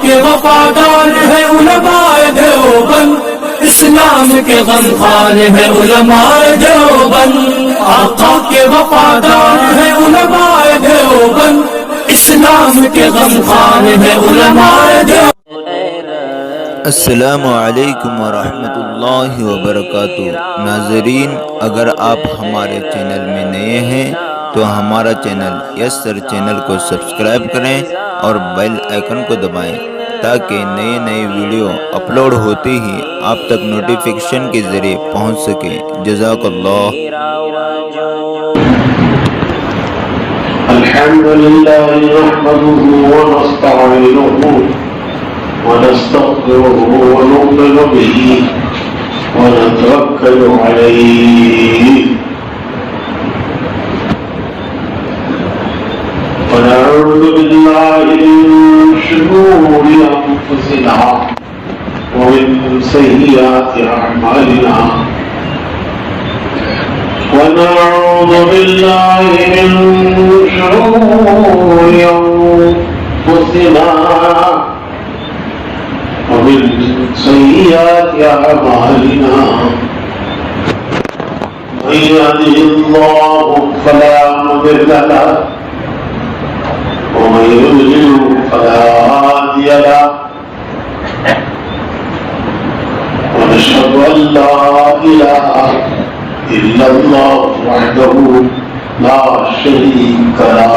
के वफादार है उलमाए देवबंद, इस्लाम के गमखार है उलमाए देवबंद। आका के वफादार है उलमाए देवबंद, इस्लाम के गमखार है उलमाए देवबंद। अस्सलामु अलैकुम वरहमतुल्लाहि वबरकातुहू। नाज़रीन, अगर आप हमारे चैनल में नए हैं तो हमारा चैनल यस्सर चैनल को सब्सक्राइब करें और बेल आइकन को दबाएं ताकि नए नए वीडियो अपलोड होते ही आप तक नोटिफिकेशन के ज़रिए पहुंच सके। जज़ाकल्लाह। अल्हम्दुलिल्लाह नहमदुहु व नस्तईनुहु व नस्तगफिरुहु व नु'मिनु बिही व नतवक्कलु अलैहि व नऊज़ु बिल्लाहि मिन शुरूरि अंफुसिना व मिन सय्यिआति अअमालिना ونعوذ بالله من شرور أنفسنا ومن سيئات أعمالنا من يهده الله فلا مضل له ومن يضلل فلا هادي له ونشهد أن لا إله إلا الله وحده لا شريك له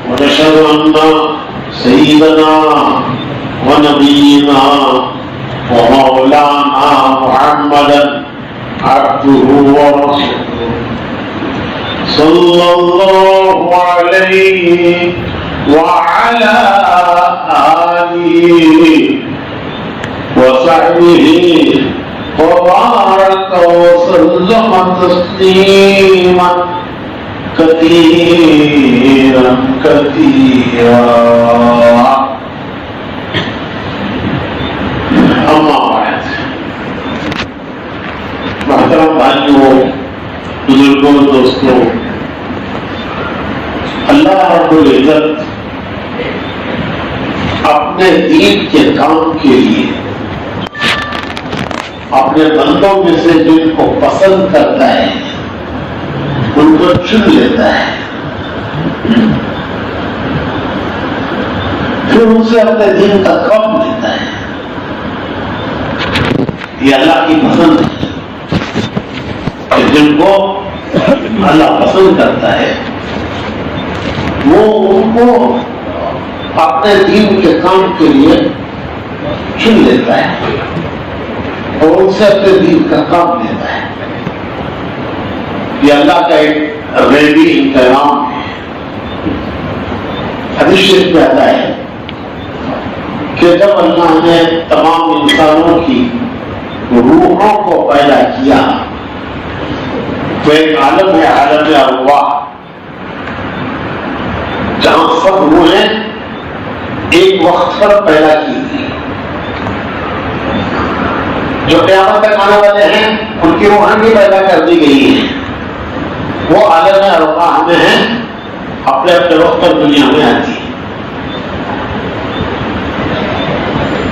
ونشهد أن سيدنا ونبينا ومولانا محمدا عبده ورسوله صلى الله عليه وعلى آله وصحبه وبارك وسلم تسليما كثيرا كثيرا अम्मा बाद। मोहतरम भाइयों, बुजुर्गों, दोस्तों, अल्लाह रब्बुल इज्जत अपने दीन के काम के लिए अपने बंदों में से जिनको पसंद करता है उनको चुन लेता है, फिर उनसे अपने दीन का काम लेता है। ये अल्लाह की पसंद है कि जिनको अल्लाह पसंद करता है वो उनको अपने दीन के काम के लिए चुन लेता है और उनसे अपने दीन का काम लेता है। ये अल्लाह का एक गैबी इंतजाम है। हदीस शरीफ में आता है कि जब अल्लाह ने तमाम इंसानों की रूहों को पैदा किया तो एक आलम है, आलम अरवाह, जहां सब रूहें एक वक्त पर पैदा की थी। जो क़यामत तक आने वाले हैं उनकी रूहें भी पैदा कर दी गई हैं। वो आलम अरवाह में हैं, अपने अपने वक्त पर दुनिया में आती है।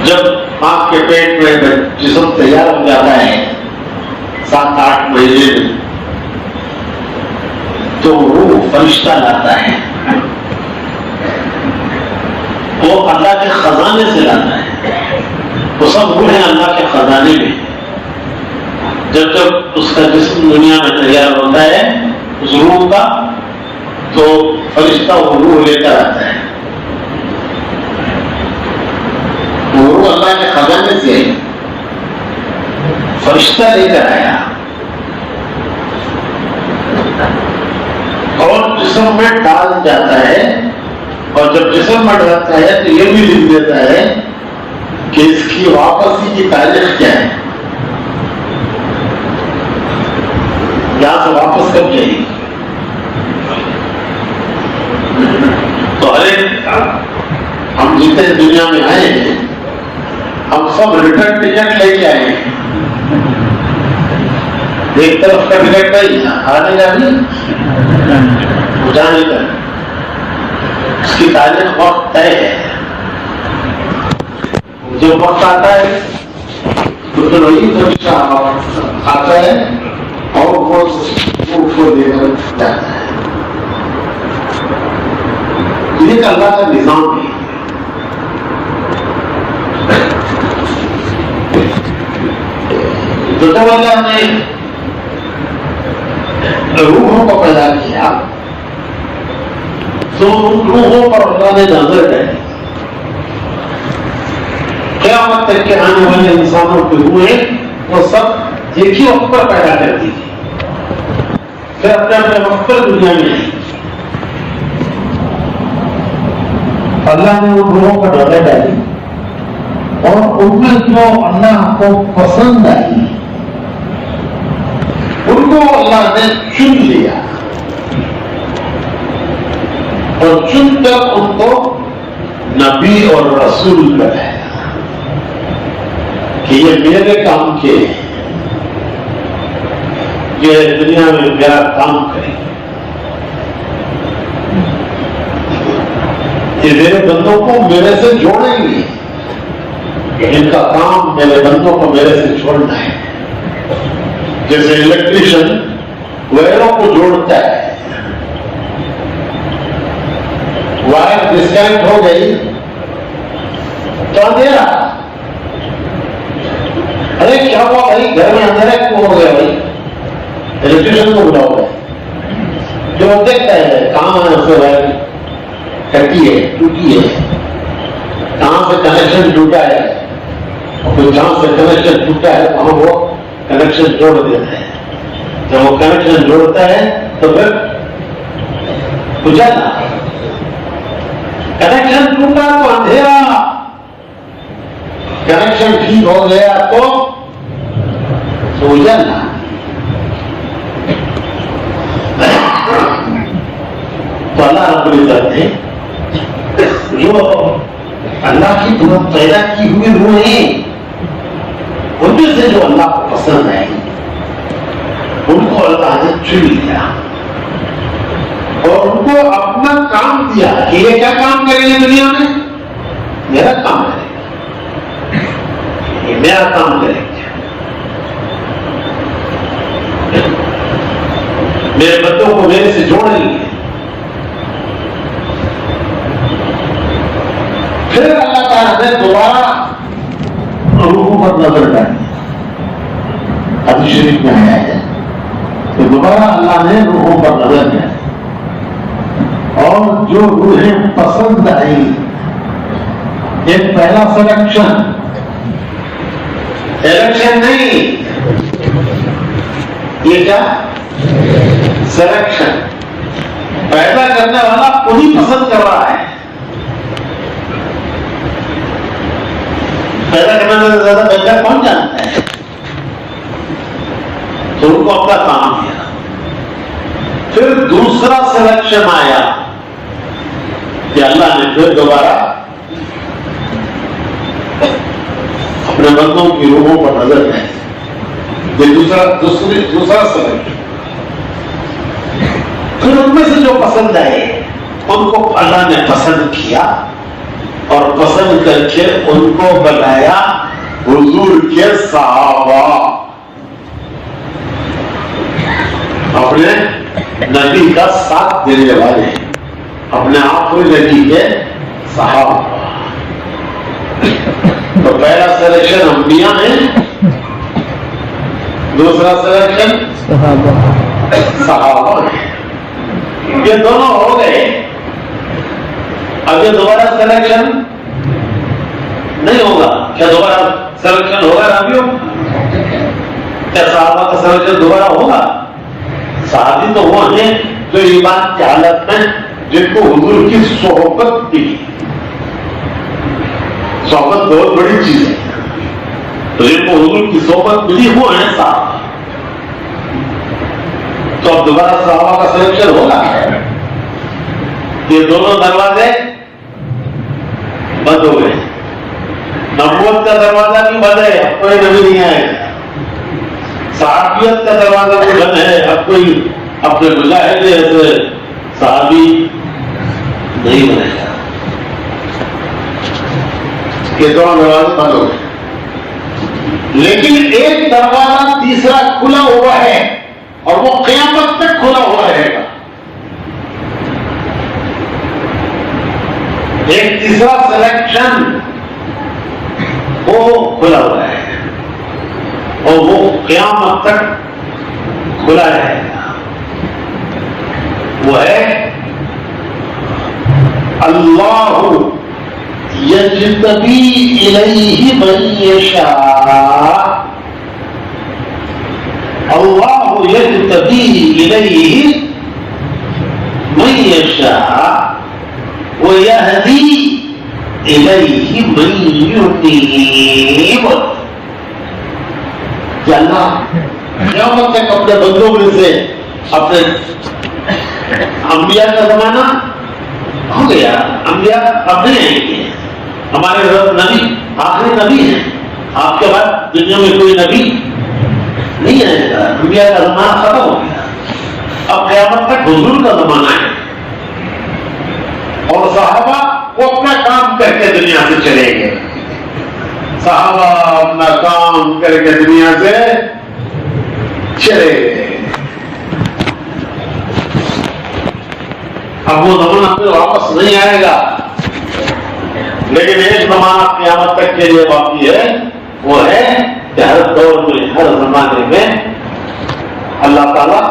जब मां के पेट में जिस्म तैयार हो जाता है 7-8 महीने में, तो रूह फरिश्ता लाता है। वो अल्लाह के खजाने से लाता है। वो सब रूहें अल्लाह के खजाने में। जब जब उसका जिस्म दुनिया में तैयार होता है उस रूह का, तो फरिश्ता वो रूह लेकर आता है। वो रूह अल्लाह के खजाने से फरिश्ता लेकर आया और जिस्म में डाल जाता है। और जब जिस्म में डालता है तो ये भी लिख देता है कि इसकी वापसी की तारीख क्या है, यहां से वापस कब जाएगी। तो अरे हम जितने दुनिया में आए हैं हम सब रिटर्न टिकट लेके आए हैं। एक तरफ का टिकट नहीं, आने का नहीं, जाने का। उसकी तारीख वक्त तय है। जब वक्त आता है तो वही परीक्षा आता है और वो उसको लेकर जाता है। ये अल्लाह का निजाम है। तो जब अल्लाह ने रूहों को पैदा किया तो उन रूहों पर अल्लाह ने नजर डाली। क़यामत तक के आने वाले इंसानों के रूहें वो सब एक ही वक्त पर पैदा करती थी, फिर अपने अपने वक्त पर दुनिया में आई। अल्लाह ने उन रूहों पर नजर डाली और उनमें जो अल्लाह को पसंद आई उनको अल्लाह ने चुन लिया और चुनकर उनको नबी और रसूल बनाया कि ये मेरे काम के, ये दुनिया में मेरा काम करें, ये मेरे बंदों को मेरे से जोड़ेंगे। इनका काम मेरे बंदों को मेरे से जोड़ना है। जैसे इलेक्ट्रिशियन वायरों को जोड़ता है, वायर डिस्कनेक्ट हो गई तो अंधेरा, अरे क्या हुआ भाई, घर में अंधेरा क्यों हो गया भाई, इलेक्ट्रिशियन को बुलाओ भाई। जो देखता है कहां है उससे वायर कटी है, टूटी है, कहां से कनेक्शन टूटा है, और जहां से कनेक्शन टूटा है वहां वो कनेक्शन जोड़ देता है। जब वो कनेक्शन जोड़ता है तो फिर उजाला, कनेक्शन टूटा तो अंधेरा, कनेक्शन ठीक हो गया तो उजाला। तो अल्लाह रब्बुल इज्जत ने जो अल्लाह की तरफ पैदा की हुई रूहें, उनमें से जो अल्लाह को पसंद आई उनको अल्लाह ने चुन लिया और उनको अपना काम दिया कि ये क्या काम करेंगे दुनिया में, मेरा काम करेंगे, ये मेरा काम करेंगे, मेरे बच्चों को मेरे से जोड़ेंगे। फिर अल्लाह ताला ने दोबारा रूहों पर नजर डाली। हदीस शरीफ में आया है तो दोबारा अल्लाह ने रूहों पर नजर डाली और जो रूहें पसंद आई, एक पहला सिलेक्शन नहीं, ये क्या सिलेक्शन, पैदा करने वाला खुद ही पसंद कर रहा है। पैदा करने से ज्यादा बेहतर कौन जानता है, तो उनको अपना काम दिया। फिर दूसरा सिलेक्शन आया कि अल्लाह ने फिर दोबारा अपने बंदों की रूहों पर नजर डाली। ये दूसरा सिलेक्शन। फिर उनमें से जो पसंद आए उनको अल्लाह ने पसंद किया और पसंद करके उनको बनाया हुजूर के सहाबा, अपने नबी का साथ देने वाले, अपने आखिरी नबी के सहाबा। तो पहला सिलेक्शन अंबिया है, दूसरा सिलेक्शन सहाबा है। ये दोनों हो गए। अब ये दोबारा सिलेक्शन नहीं होगा। क्या दोबारा सिलेक्शन होगा नबियों? क्या सहाबा का सिलेक्शन दोबारा होगा? साहबी तो वो है जो ईमान की हालत में जिनको हुजूर की सोहबत मिली। सोहबत बहुत बड़ी चीज है, तो जिनको हुजूर की सोहबत मिली वो है साहबा। तो अब दोबारा सहाबा का सिलेक्शन होगा? ये दोनों दरवाजे बंद हो गए। नबूवत का दरवाजा भी बंद है, अब कोई नबी नहीं आएगा। सहाबियत का दरवाजा भी बंद है, अब कोई अपने मुजाहिद ऐसे सहाबी नहीं बनेगा। ये दोनों दरवाजे बंद हो गए, लेकिन एक दरवाजा तीसरा खुला हुआ है और वो क़यामत तक खुला हुआ रहेगा। एक तीसरा सिलेक्शन वो खुला हुआ है और वो क़यामत तक खुला रहेगा। वो है अल्लाहु यज्तबी इलैहि मन यशा, अल्लाहु यज्तबी इलैहि मन यशा व यहदी इलैहि मन युनीब। अल्लाह क़यामत तक अपने बंदों में से अपने अंबिया का जमाना हो गया, अंबिया अब नहीं आएंगे, हमारे नबी आखिरी नबी है, आपके बाद दुनिया में कोई नबी नहीं आएगा, अंबिया का जमाना खत्म हो गया। अब क़यामत तक हुजूर का जमाना है और सहाबा वो अपना काम करके दुनिया से चले गए। सहाबा अपना काम करके दुनिया से चले गए। अब वो जमाना फिर वापस नहीं आएगा, लेकिन एक जमाना क़यामत तक के लिए बाकी है। वो है कि हर दौर में, हर जमाने में अल्लाह ताला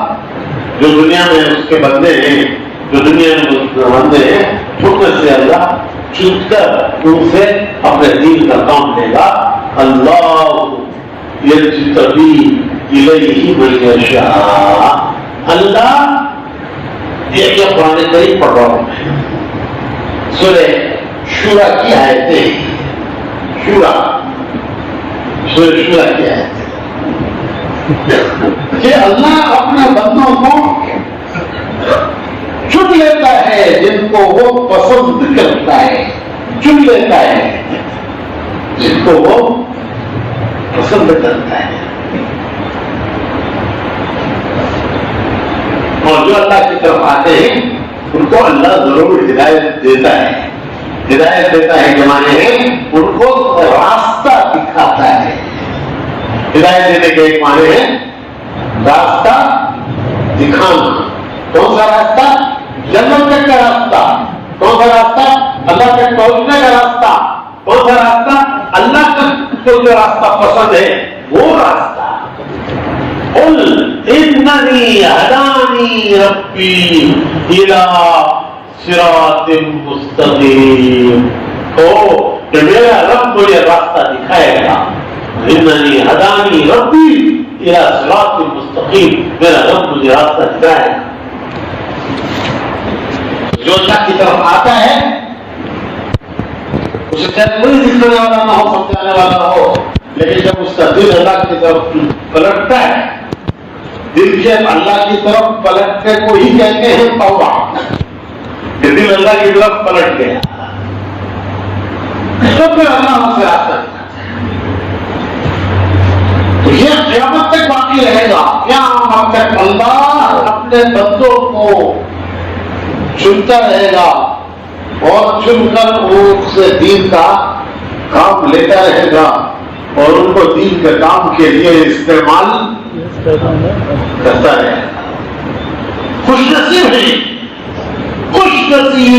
जो दुनिया में उसके बंदे हैं, जो दुनिया में उसके बंदे हैं, उनमें से अल्लाह चुनकर उनसे अपने दीन का काम लेगा। अल्लाह यज्तबी इलैहि मन यशा। अल्लाह ये पुराने करीब पढ़ रहा हूं मैं, सूरह शूरा की आयतें, शूरा सूरह शूरा की आयतें कि अल्लाह अपने बंदों को चुन लेता है जिनको वो पसंद करता है, चुन लेता है जिनको वो पसंद करता है। और जो अल्लाह की तरफ आते हैं उनको अल्लाह जरूर हिदायत देता है। हिदायत देता है के माने है उनको रास्ता दिखाता है। हिदायत देने के एक माने है रास्ता दिखाना। कौन सा रास्ता? जन्नत तक का रास्ता। कौन सा रास्ता? अल्लाह तक पहुंचने का रास्ता। कौन सा रास्ता? अल्लाह तक को जो रास्ता पसंद है वो रास्ता। कुल इन्ननी हदानी रब्बी इला सिरातिम मुस्तकीम। तो कि मेरा रब मुझे रास्ता दिखाएगा। इन्ननी हदानी रब्बी इला सिरातिम मुस्तकीम, मेरा रब मुझे रास्ता दिखाएगा। जो अल्लाह की तरफ आता है उसे चाहे कोई दिखने वाला ना हो, समझाने वाला ना हो, लेकिन जब उसका दिल अल्लाह की तरफ पलटता है, दिल से अल्लाह की तरफ पलटने को ही कहते हैं तौबा। दिल अल्लाह की तरफ पलट गया तो फिर अल्लाह उसे रास्ता दिखाता है। तो यह क़यामत तक बाकी रहेगा। क़यामत तक अल्लाह अपने बंदों को चुनता रहेगा और चुनकर उनसे दीन का काम लेता रहेगा और उनको दीन के काम के लिए इस्तेमाल करता रहेगा। खुशनसीब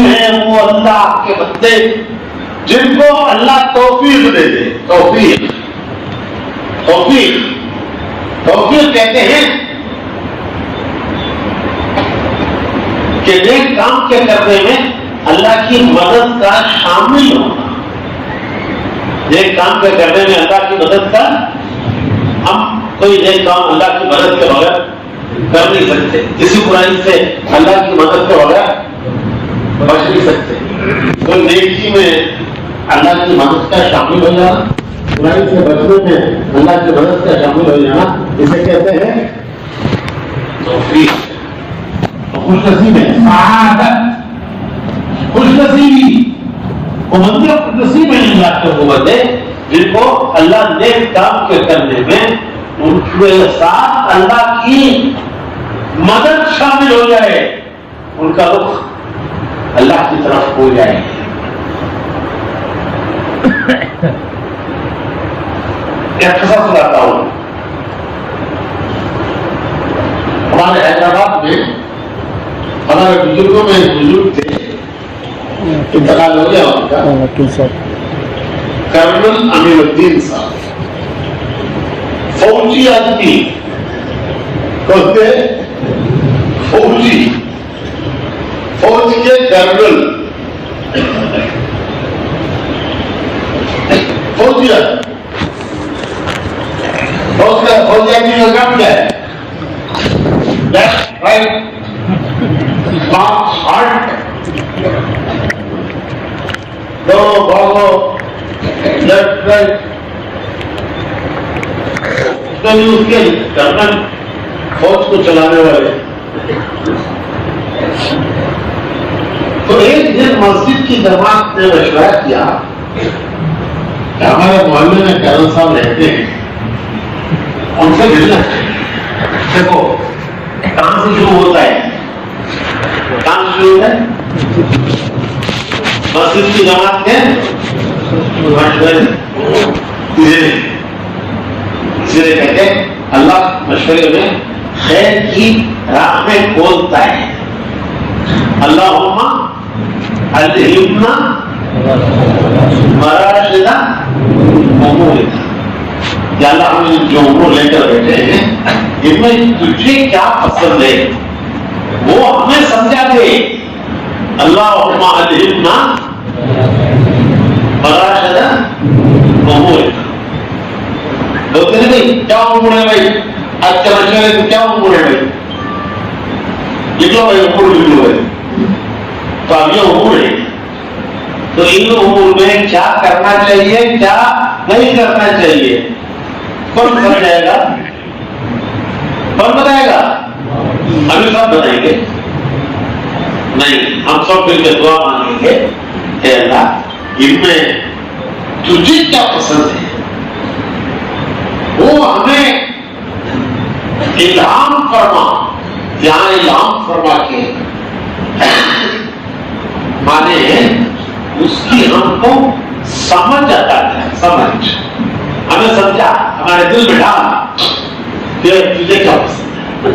है वो अल्लाह के बंदे जिनको अल्लाह तौफीक दे दे। तौफीक कहते हैं कि नेक काम के करने में अल्लाह की मदद का शामिल होना। नेक काम के करने में अल्लाह की मदद का, हम कोई नेक काम अल्लाह की मदद के बगैर कर नहीं सकते। किसी बुराई से अल्लाह की मदद के बगैर बच नहीं सकते। तो नेकी में अल्लाह की मदद का शामिल हो जाना, बुराई से बचने में अल्लाह की मदद का शामिल हो जाना, इसे कहते हैं तौफीक। खुशनसीब है, सआदत, खुशनसीबी। वो बंदे खुशनसीब है अल्लाह के वो बंदे जिनको अल्लाह नेक काम के करने में उनके साथ अल्लाह की मदद शामिल हो जाए, उनका रुख अल्लाह की तरफ हो जाएंगे। क्या किस्सा सुनाता हूं। हमारे हैदराबाद में हमारे बुजुर्गों में बुजुर्ग थे, इंतकाल हो गया उनका, कर्नल अमीरुद्दीन साहब, फौजी आदमी, कहते फौजी, फौज के कर्नल, फौजी आदमी का काम क्या है? लेफ्ट राइट मार्च हार्ट, दो भागो, लेफ्ट राइट, उसके कर्नल फौज को चलाने वाले। तो एक दिन मस्जिद की जमात ने मशवरा किया कि हमारे मोहल्ले में कर्नल साहब रहते हैं, उनसे मिलना चाहिए। देखो कहां से शुरू होता है, कहां से शुरू है? मस्जिद की जमात के मशवरे, इसलिए कहते हैं अल्लाह मशवरे में खैर की राह में खोलता है। अल्लाहुम्मा अल्हिम्ना मराशिदा उमूरिना, या अल्लाह हम जो उम्र लेकर बैठे हैं इनमें तुझे क्या पसंद है वो हमें समझा दे। अल्लाहुम्मा अल्हिम्ना मराशिदा उमूरिना। बोलते हैं भाई क्या उम्र है भाई, आज का मशवरे में क्या उम्र है भाई, लिख लो भाई उम्र लिख लो भाई। तो अब ये उम्र है, तो इन उम्र में क्या करना चाहिए क्या नहीं करना चाहिए कौन समझाएगा, कौन बताएगा? अभी सब बताएंगे नहीं, हम सब मिलकर दुआ मांगेंगे कि अल्लाह इनमें तुझे क्या पसंद है वो हमें इल्हाम फरमा। यहां इल्हाम फरमा के माने उसकी हमको समझ आता है, समझ हमें समझा, हमारे दिल में डाल कि तुझे क्या पसंद है।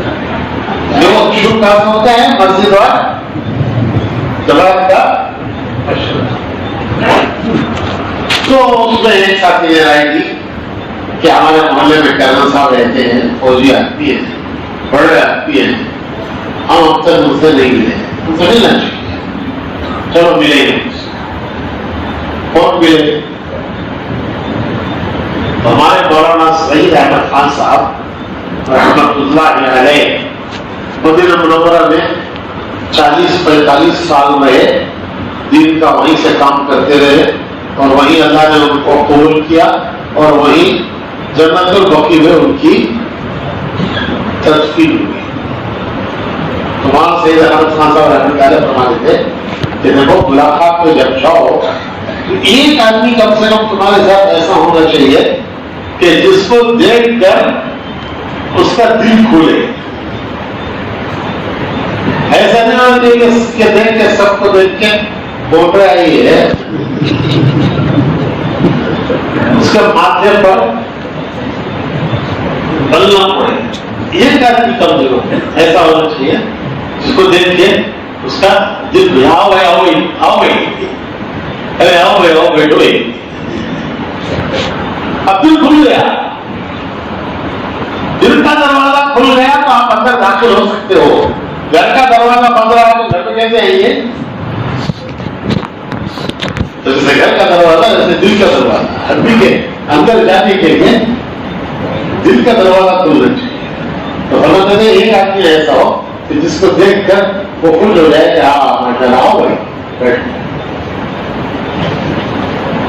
देखो शुभ काम होता है मस्जिद और जमात का मशवरा। तो उसमें एक साथी ने राय दी कि हमारे मोहल्ले में कर्नल साहब रहते हैं, फौजी आदमी है, बड़े आदमी है, हम अब तक उनसे नहीं मिले, उनसे मिलना चाहिए, चलो मिलेंगे। कौन मिले? तो हमारे मौलाना सईद अहमद खान साहब रहमतुल्लाह अलैह मदीना मुनव्वरा में 40-45 साल रहे, दिन का वहीं से काम करते रहे और वहीं अल्लाह ने उनको कबूल किया और वहीं जन्नतुल बकी में उनकी तदफीन हुई। तो वहां सईद अहमद खान साहब रहमतुल्लाह फरमाते थे कि देखो मुलाकात में जब जाओ तो एक आदमी कम से कम तुम्हारे साथ ऐसा होना चाहिए कि जिसको देखकर उसका दिल खुले। ऐसा नहीं होना चाहिए कि देख के सबको देख के बोल रहा है, उसके माथे पर बलना पड़े। एक आदमी कम जरूर ऐसा होना चाहिए जिसको देख के उसका दिल आओ भाई, आओ भाई, आओ भाई, अरे आओ भाई, आओ बैठो भाई। अब दिल खुल गया, दिल का दरवाजा खुल गया तो आप अंदर दाखिल हो सकते हो। घर का दरवाजा बंद रहा है तो घर में कैसे आइए? तो जैसे घर का दरवाजा जैसे दिल का दरवाजा, आदमी के अंदर जाने के लिए दिल का दरवाजा खुलना चाहिए। तो समझते थे एक आदमी ऐसा हो कि जिसको देखकर वो खुल हो जाए कि हाँ माशाल्लाह आओ भाई बैठो,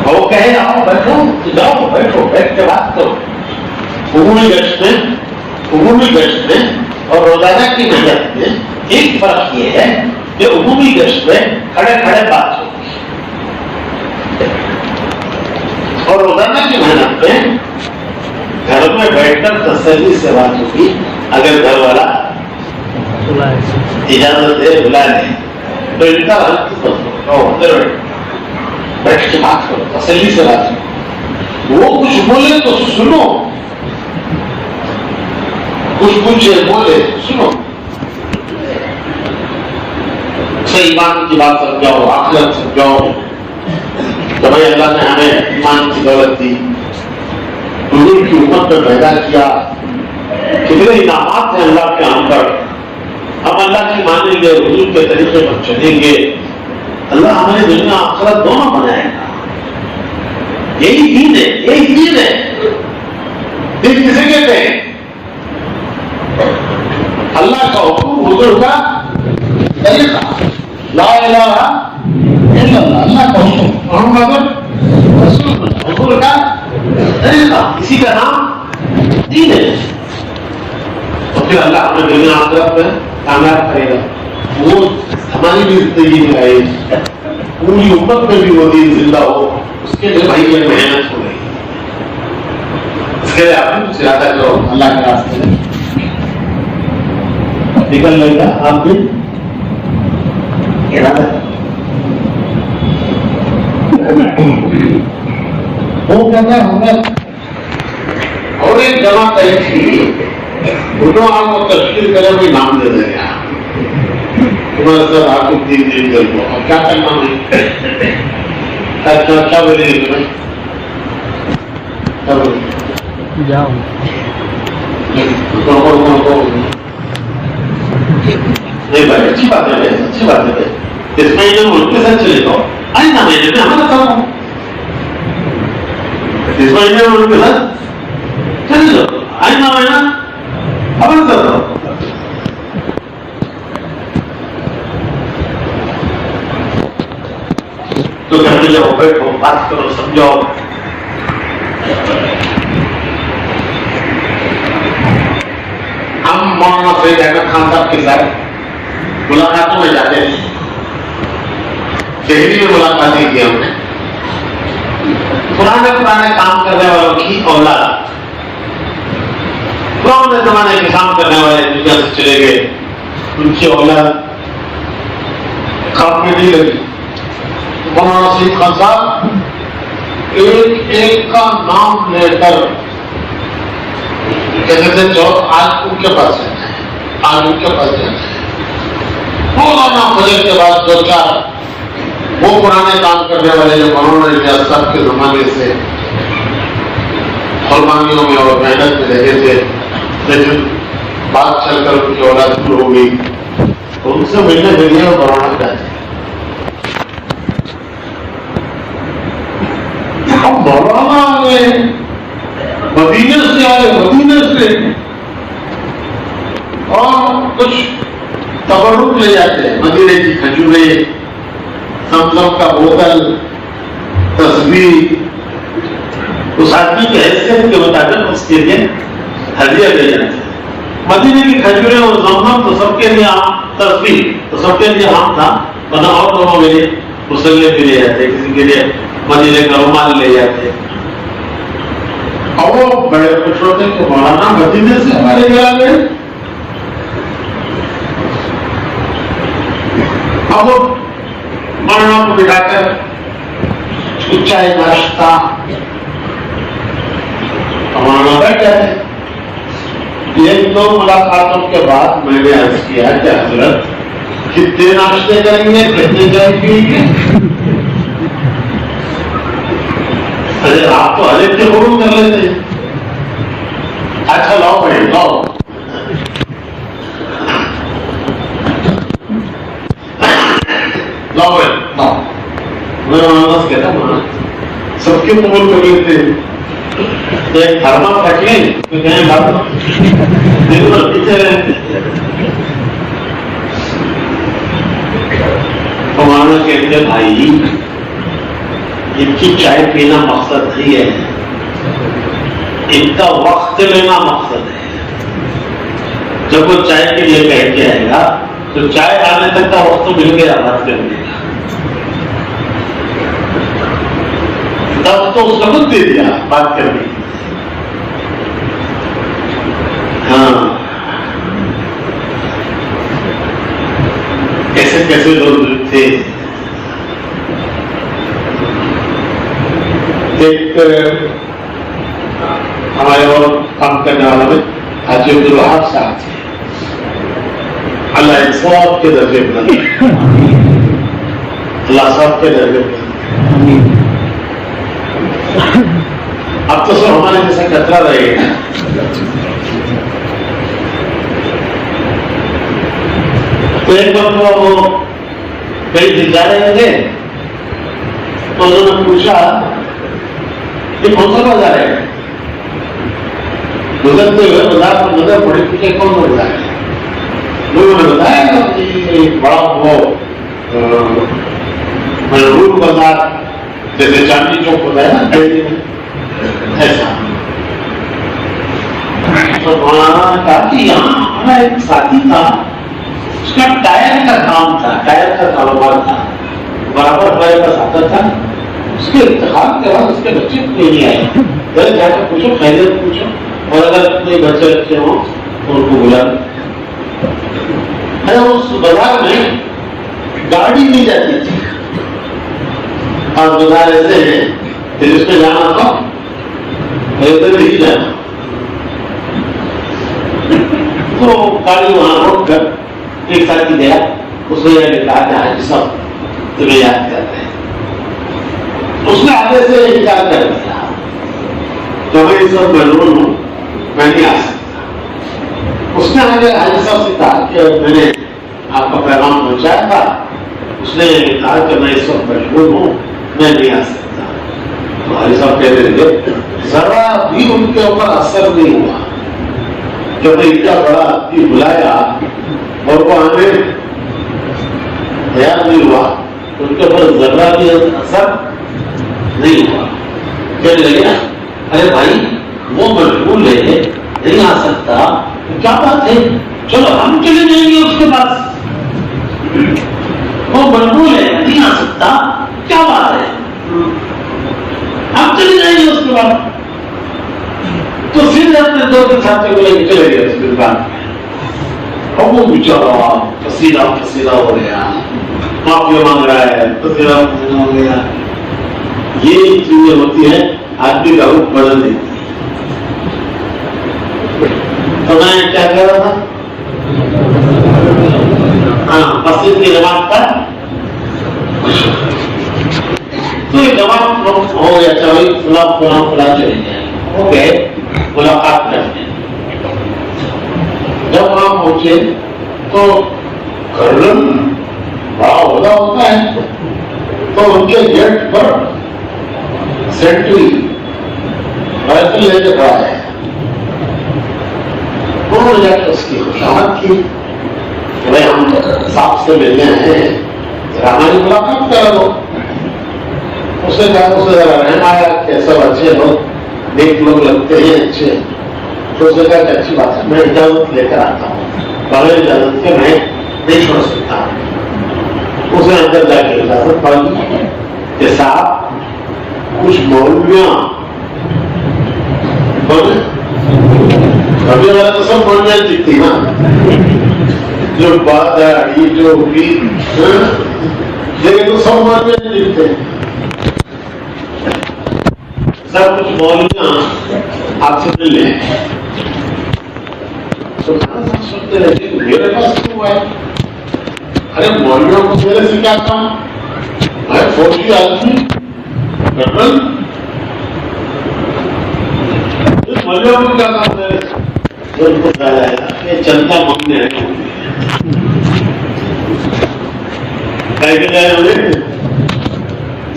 वो कहे आओ बैठो, जाओ बैठो, बैठ के बात करो। उमूमी गश्त में और रोजाना की मेहनत में एक फर्क ये है कि उमूमी गश्त में खड़े खड़े बात होगी और रोजाना की मेहनत में घर में बैठकर तसल्ली से बात होगी। अगर घर वाला इजाजत दे बुला ले तो इनका हल अंदर बैठ के बात करो, तसल्ली से बात करो। वो कुछ बोले तो सुनो, कुछ पूछे बोले सुनो, सही ईमान की बात समझाओ, आखिरत समझाओ। तो भाई अल्लाह ने हमें ईमान की दौलत दी, हुजूर की उम्मत में पैदा किया, कितने इनामात हैं अल्लाह के हम पर। हम अल्लाह की मानेंगे, हुजूर के तरीके पर चलेंगे, अल्लाह हमारे दुनिया आखिरत दोनों बनाएगा। यही दीन है, यही दीन है। दीन किसे कहते हैं? अल्लाह का हुक्म, हुजूर का तरीका, ला इलाहा इल्लल्लाह, अल्लाह का हुक्म, मोहम्मद रसूलुल्लाह, हुजूर का तरीका, इसी का नाम दीन है। तो फिर अल्लाह हमें दुनिया आखिरत में कामयाब करेगा। वो हमारी भी जिंदगी में आए, पूरी उम्मत में भी वो दीन जिंदा हो, उसके लिए भाई ये मेहनत हो रही है। इसके लिए आप कुछ इरादा करो अल्लाह के रास्ते में निकलने का, आप भी इरादा करो। वो कहता है हमने और एक जमा तय थी, उन्होंने आपको तस्वीर करे कोई नाम दे देंगे तुम्हारे सर आपको 3 दिन कर दो, और क्या करना है? क्या बोलेंगे तुम्हें? क्या बोलेंगे? जाओ नहीं भाई, अच्छी बात है, अच्छी बात है। इस महीने में उनके साथ चले जाओ, आए ना महीने में हमारा काम, इस महीने में उनके साथ चले जाओ, आए ना महीना हमारा साथ। तो कहते जाओ, बैठो, बात करो, समझाओ। हम मौलाना सैयद अहमद खान साहब के साथ मुलाकातों में जाते हैं, दिल्ली में मुलाकातें की हमने। पुराने काम करने वालों की औलाद, पुराने जमाने के काम करने वाले दुनिया से चले गए, उनकी औलाद काम में नहीं लगी। मौलाना सैयद खान साहब एक एक का नाम लेकर कहते थे, जो आज उनके पास है, आज उनके पास है। मौलाना फजल के बाद 2-4 वो पुराने काम करने वाले जो मौलाना इलियास साहब के जमाने से कुर्बानियों में और मेहनत में लगे थे, लेकिन बात चलकर उनकी औलाद शुरू हो गई, तो उनसे मिलने के लिए मौलाना चाहते हम मौलाना आ गए, मदीने से आए, मदीने से, और कुछ तबरुक ले जाते हैं, मदीने की खजूरें, समसम का बोतल, तस्वीर, उस आदमी की हैसियत के मुताबिक उसके लिए हदिया ले जाते हैं। मदीने की खजूरें और जमजम तो सबके लिए आम, तस्वीर तो सबके लिए आम था, वरना और लोगों के लिए मुसल्ले भी ले जाते, किसी के लिए मदीने का रुमाल ले जाते। और वो बड़े खुश होते कि मौलाना मदीने से हमारे घर आ गए। अब वो मौलाना को बिठाकर चाय नाश्ता, मौलाना बैठ जाते। 1-2 मुलाकातों के बाद मैंने अर्ज किया कि हजरत कितने नाश्ते करेंगे, कितने चाय पिएंगे? अरे आप तो हर एक के हुक्म कर लेते। अच्छा लाओ भाई, लाओ। लाओ भाई, लाओ। मैं मौलाना से कहता हूँ, सबके कबूल कर लेते, एक धर्मा रख लें तो कहें बात देखो पीछे मौलाना कहते भाई इनकी चाय पीना मकसद नहीं है, इनका वक्त लेना मकसद है। जब वो चाय के लिए कह के आएगा तो चाय आने तक का वक्त तो मिल गया बात करने का, तब तो उसका वक्त दे दिया बात करने। हाँ, कैसे कैसे लोग थे, एक हमारे और काम करने वाला में हाजी अब्दुल वहाब साहब थे, अल्लाह इंसाफ के दर्जे बुलंद, अल्लाह साहब के दर्जे बुलंद। अब तो सब हमारे जैसा कतरा रहेगा। तो एक बार वो कहीं दिल जा रहे थे, तो उन्होंने पूछा कि कौन सा बाजार है? गुजरते हुए बाजार पर नजर पड़ी, पूछे कौन सा बाजार है? लोगों ने बताया कि बड़ा वो मजबूर बाजार, जैसे चांदी चौक होता है ना दिल्ली में, ऐसा। तो वहां कहा कि यहाँ हमारा एक साथी था, उसका टायर का काम था, टायर का कारोबार था, बराबर हमारे पास आता था। उसके इंतखाब के बाद उसके बच्चे कोई नहीं आए, घर जाकर पूछो, खैरियत पूछो, और अगर कोई बच्चे अच्छे हो तो उनको बुला। अरे उस बाजार में गाड़ी नहीं जाती थी, और बाजार ऐसे है फिर उसमें जाना था ऐसे नहीं जाना। तो गाड़ी वहां रोक कर एक साथी गया, उसने यह कहा कि हाजी साहब तुम्हें याद करते हैं। उसने आगे से इनकार कर दिया, तो मैं इस वक्त मजबूर हूं, मैं नहीं आ सकता। उसने आगे हाजी साहब से कहा कि मैंने आपका पैगाम पहुंचाया था, उसने कहा कि मैं इस वक्त मजबूर हूं, मैं नहीं आ सकता। तो हाजी साहब कहते थे जरा भी उनके ऊपर असर नहीं हुआ, जब इतना बड़ा आदमी बुलाया और वो आने तैयार नहीं हुआ, उनके ऊपर जरा भी असर नहीं हुआ। कहने लगे अरे भाई वो मजबूर है, नहीं आ सकता, तो क्या बात है, चलो हम चले जाएंगे उसके पास। वो मजबूर है, नहीं आ सकता, क्या बात है, हम चले जाएंगे उसके पास। तो फिर अपने दो तीन साथियों को लेकर चले गए उसके दुकान। और वो बेचारा पसीना पसीना हो गया, माफी मांग रहा है, पसीना पसीना हो गया। ये चीजें होती है, आदमी का रूप बदल देती है। तो मैं क्या कह रहा था, हाँ, मस्जिद की नमाज पर तो ये नमाज हो गया, चलो फुला फुला फुला चले जाए, हो गए मुलाकात करने। जब वहां पहुंचे तो गर्दन बड़ा ओहदा होता है, तो उनके गेट पर सेंट्री राइफल लेके खड़ा है। उन्होंने जाकर उसकी खुशामद की, भाई हम साहब से मिलने हैं, हमारी मुलाकात करा दो। उसने कहा, उसे जरा रहना आया कि सब अच्छे लोग, नेक लोग लगते हैं, अच्छे। तो उसने कहा कि अच्छी बात है, मैं इजाजत लेकर आता हूँ, बगैर इजाजत के मैं नहीं छोड़ सकता। उसने अंदर जाके इजाजत मांगी कि साहब कुछ मौलवियां, अभी वाला तो सब मौलवियां दिखती ना, जो बादाड़ी जो भी, लेकिन तो सब मौलवियां दिखते हैं। सब कुछ मौलवियां आपसे मिल रहे हैं, तो सोचते रहते मेरे पास क्यों आए? अरे मौलवियों को मेरे से क्या काम, मैं फौजी आदमी कर्नल, मौलवियों को क्या काम है? तो उनको बताया ये जनता मांगने आए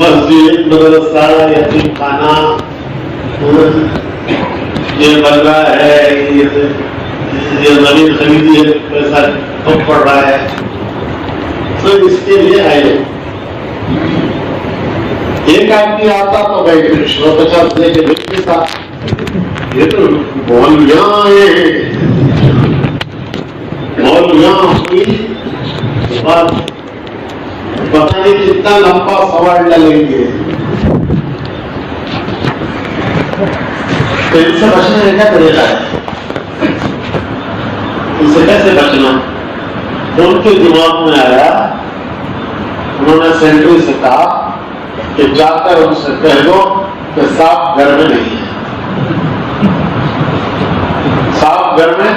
मस्जिद, मदरसा, यतीम खाना ये बन रहा है, ये जमीन खरीदी है, पैसा कम पड़ रहा है, तो इसके लिए आए। एक आदमी आता तो भाई 150 दे के भेज देता, ये तो मौलवियां आए, मौलवियां हुई बात, पता नहीं कितना लंबा सवाल डालेंगे। तो इनसे बचने का क्या तरीका है, इनसे कैसे बचना? उनके दिमाग में आया, उन्होंने सेंट्री से कहा कि जाकर उनसे कह दो पेशाब घर में नहीं है, साफ घर में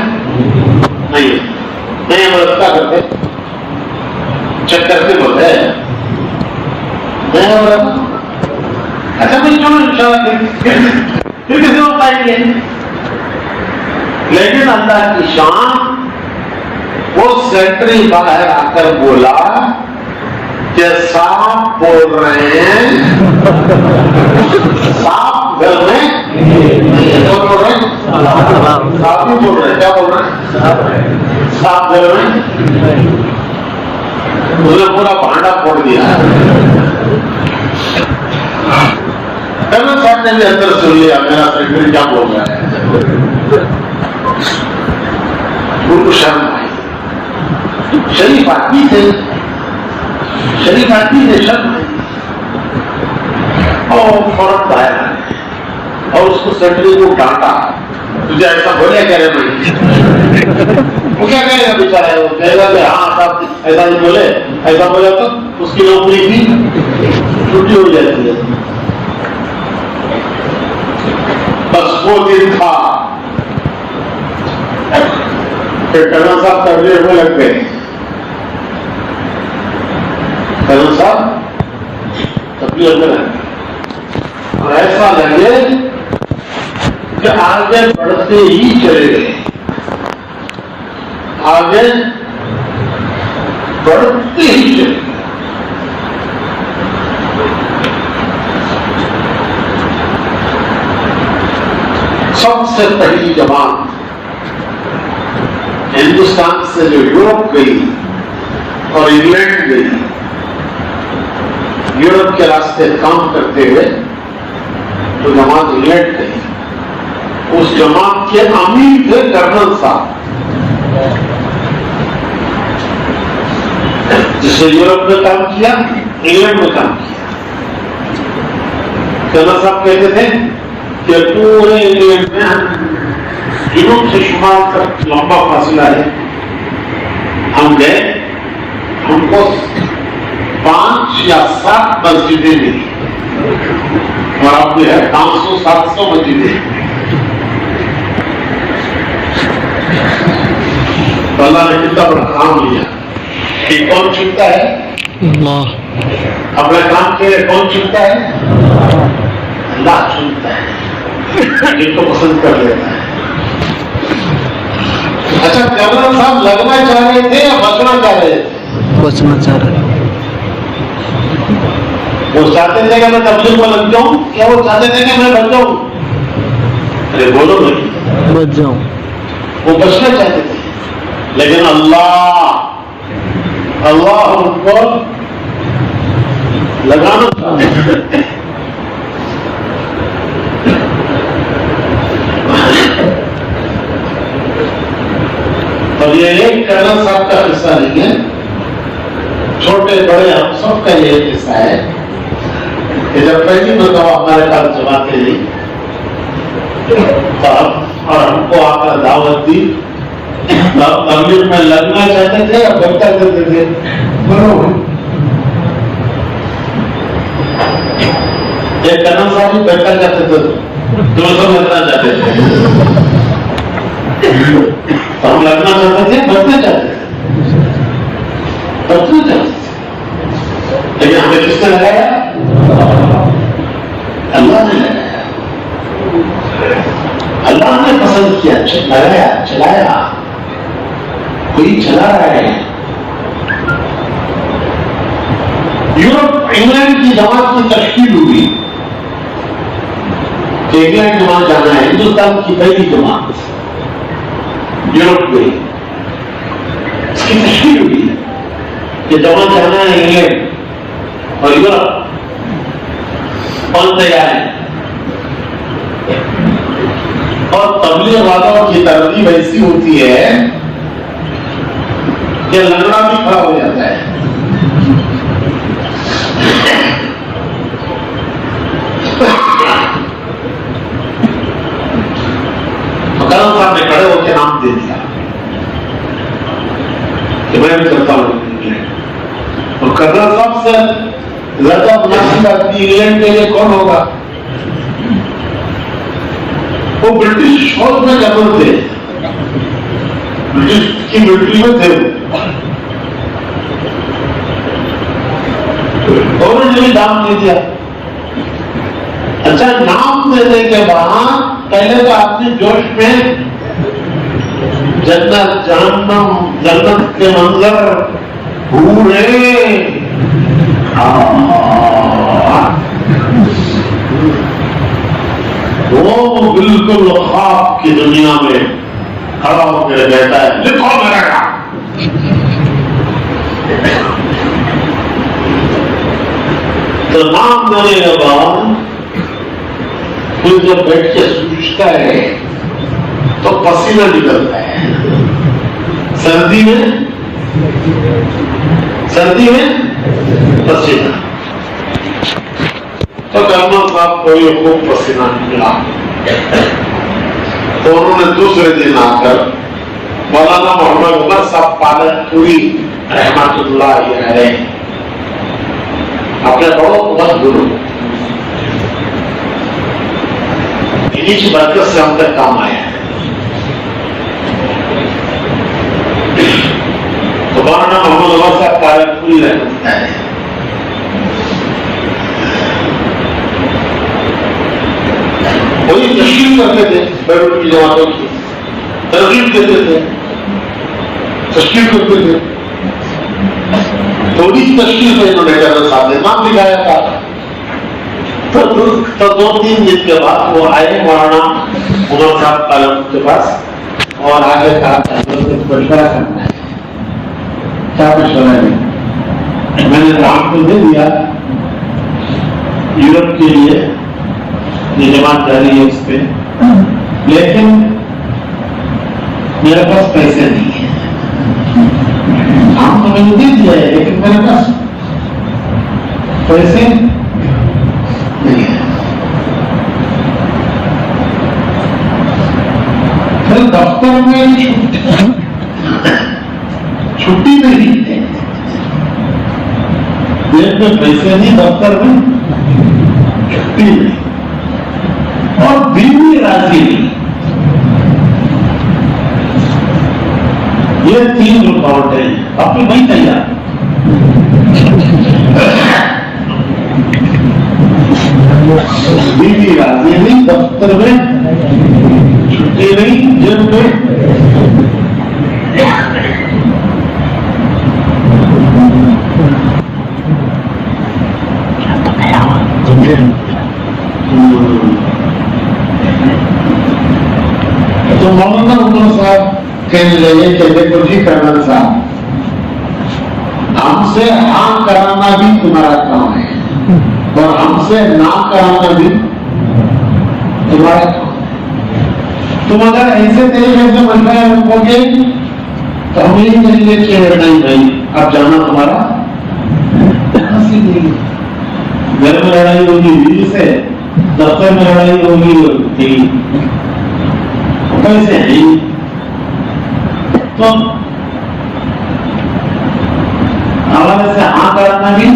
नहीं है, नहीं व्यवस्था करते चेक करके बोलते हैं अच्छा भाई चलो इंशाल्लाह फिर किसी को पाएंगे। लेकिन अल्लाह की शान, वो सेक्रेटरी बाहर आकर बोला कि साफ बोल रहे हैं, साफ घर में नहीं है, तो बोल रहे हैं साफ ही बोल रहे हैं, क्या बोल रहे हैं साफ घर में, उसने पूरा भांडा फोड़ दिया। कर्नल साहब ने भी अंदर सुन लिया मेरा सेक्रेटरी क्या बोल रहा है, उनको शर्म आई। शरीफ आदमी थे, शरीफ आदमी ने शर्म आई और फौरन बाहर आए और उसको सेक्रेटरी को डांटा, तुझे ऐसा बोले कह रहे भाई, वो क्या कहेगा बेचारा, वो कहेगा कि हाँ साहब ऐसा नहीं बोले, ऐसा बोला तो उसकी नौकरी की छुट्टी हो जाती है। बस वो दिन था कि कर्नल साहब तबलीग में लग गए। कर्नल साहब तबलीग में लग गए और ऐसा लगे कि आगे बढ़ते ही चले गए, आगे बढ़ते ही चले गए। सबसे पहली जमात हिंदुस्तान से जो यूरोप गई और इंग्लैंड गई, यूरोप के रास्ते काम करते हुए तो जमात इंग्लैंड गई। उस जमात के अमीर थे कर्नल साहब, जिसने यूरोप में काम किया, इंग्लैंड में काम किया। कर्नल साहब कहते थे कि पूरे इंग्लैंड में यूरोप से शुमाल तक लंबा फासला है, हम गए, हमको 5 या 7 मस्जिदें मिली और अब है 500-700 मस्जिदें। तो अल्लाह ने कितना बड़ा काम लिया कि कौन चुनता है, अपने काम के लिए कौन चुनता है, अल्लाह चुनता है, जिनको पसंद कर लेता है। अच्छा, कर्नल साहब लगना चाह रहे थे या बचना चाह रहे थे? बचना चाह रहे। वो चाहते थे कि मैं तबलीग में लग जाऊं या वो चाहते थे कि मैं बच जाऊं? अरे बोलो नहीं, बच जाऊं। वो बचना चाहते थे, लेकिन अल्लाह उनको लगाना चाहते थे। और ये एक कर्नल साहब का किस्सा नहीं है, छोटे बड़े हम सबका ये किस्सा है कि जब पहली मरतबा हमारे पास जमाते ली और हमको आकर दावत दी, तब तबलीग में लगना चाहते थे या बच्चा देते थे? एक कर्नल साहब भी बैठा जाते थे, दोनों लगना चाहते थे। हम लगना चाहते थे, बचना चाहते थे, बचना चाहते थे, लेकिन हमें किसने लगाया? अल्लाह ने लगाया, अल्लाह ने पसंद किया, लगाया, चलाया, कोई चला रहा है। यूरोप इंग्लैंड की जमात की तश्कील हुई कि इंग्लैंड जमात जाना है, हिंदुस्तान की पहली जमात यूरोप गई, इसकी तश्कील हुई कि जमात जाना है इंग्लैंड और यूरोप, कौन तैयार है? और तबलीग वालों की तरतीब ऐसी होती है कि लंगड़ा भी खड़ा हो जाता है। कर्नल साहब ने खड़े होकर नाम दे दिया कि मैं भी करता हूं इंग्लैंड। और कर्नल साहब से ज्यादा मुनासिब आदमी इंग्लैंड के लिए कौन होगा? वो ब्रिटिश फौज में जनरल थे, ब्रिटिश की मिलिट्री में थे। उन्होंने भी नाम दे दिया। अच्छा, नाम देने के बाद पहले तो आदमी जोश में जन्नत जहन्नम जन्नत के मंजर भूरे, वो बिल्कुल ख्वाब की दुनिया में खड़ा होकर कहता है, लिखो मेरा नाम। तो नाम देने के बाद फिर जब बैठ के सोचता है तो पसीना निकलता है। सर्दी में पसीना, तो कर्नल साहब को ये खूब पसीना निकला। तो उन्होंने दूसरे दिन आकर मौलाना मोहम्मद उमर साहब पालनपुरी रहमतुल्लाह अलैह, अपने बहुत मत गुरु, इन्हीं की बरकत से हम तक काम आए हैं। तो मौलाना मोहम्मद उमर साहब पालनपुरी रहमतुल्लाह अलैह वही तशकील करते थे, बैरूट की जमातों की तरगीब देते थे, तशकील करते थे। थोड़ी तशकील में इन्होंने कर्नल साहब ने नाम दिखाया था। तो 2-3 दिन के बाद वो आए मौलाना उमर साहब कालम के पास और आगे कहा मशवरा करना है। क्या मशवरा है? मैंने नाम तो दे दिया यूरोप के लिए, ये जमात जारी है उस पर, लेकिन मेरे पास पैसे नहीं है। नाम तो मैंने दे दिया है लेकिन मेरे पास पैसे नहीं है। फिर दफ्तर में छुट्टी नहीं है, जेब में पैसे नहीं, दफ्तर में छुट्टी नहीं, और बीवी राजी नहीं। ये 3 रुकावट है। आपने वही तैयार बीवी राजी नहीं, दफ्तर में छुट्टी नहीं, जेब में तो मौलाना उमर साहब कहने लगे कि देखो जी कर्नल साहब, हमसे हाँ कराना भी तुम्हारा काम है और हमसे ना कराना भी तुम्हारा काम है। तुम अगर ऐसे तरीके से मशवरा रखोगे तो हम यही कहेंगे कि नहीं भाई अब जाना तुम्हारा नसीब नहीं। घर में लड़ाई होगी बीवी से, दफ्तर में लड़ाई होगी पैसे नहीं, तो हमारे से हाँ कराना भी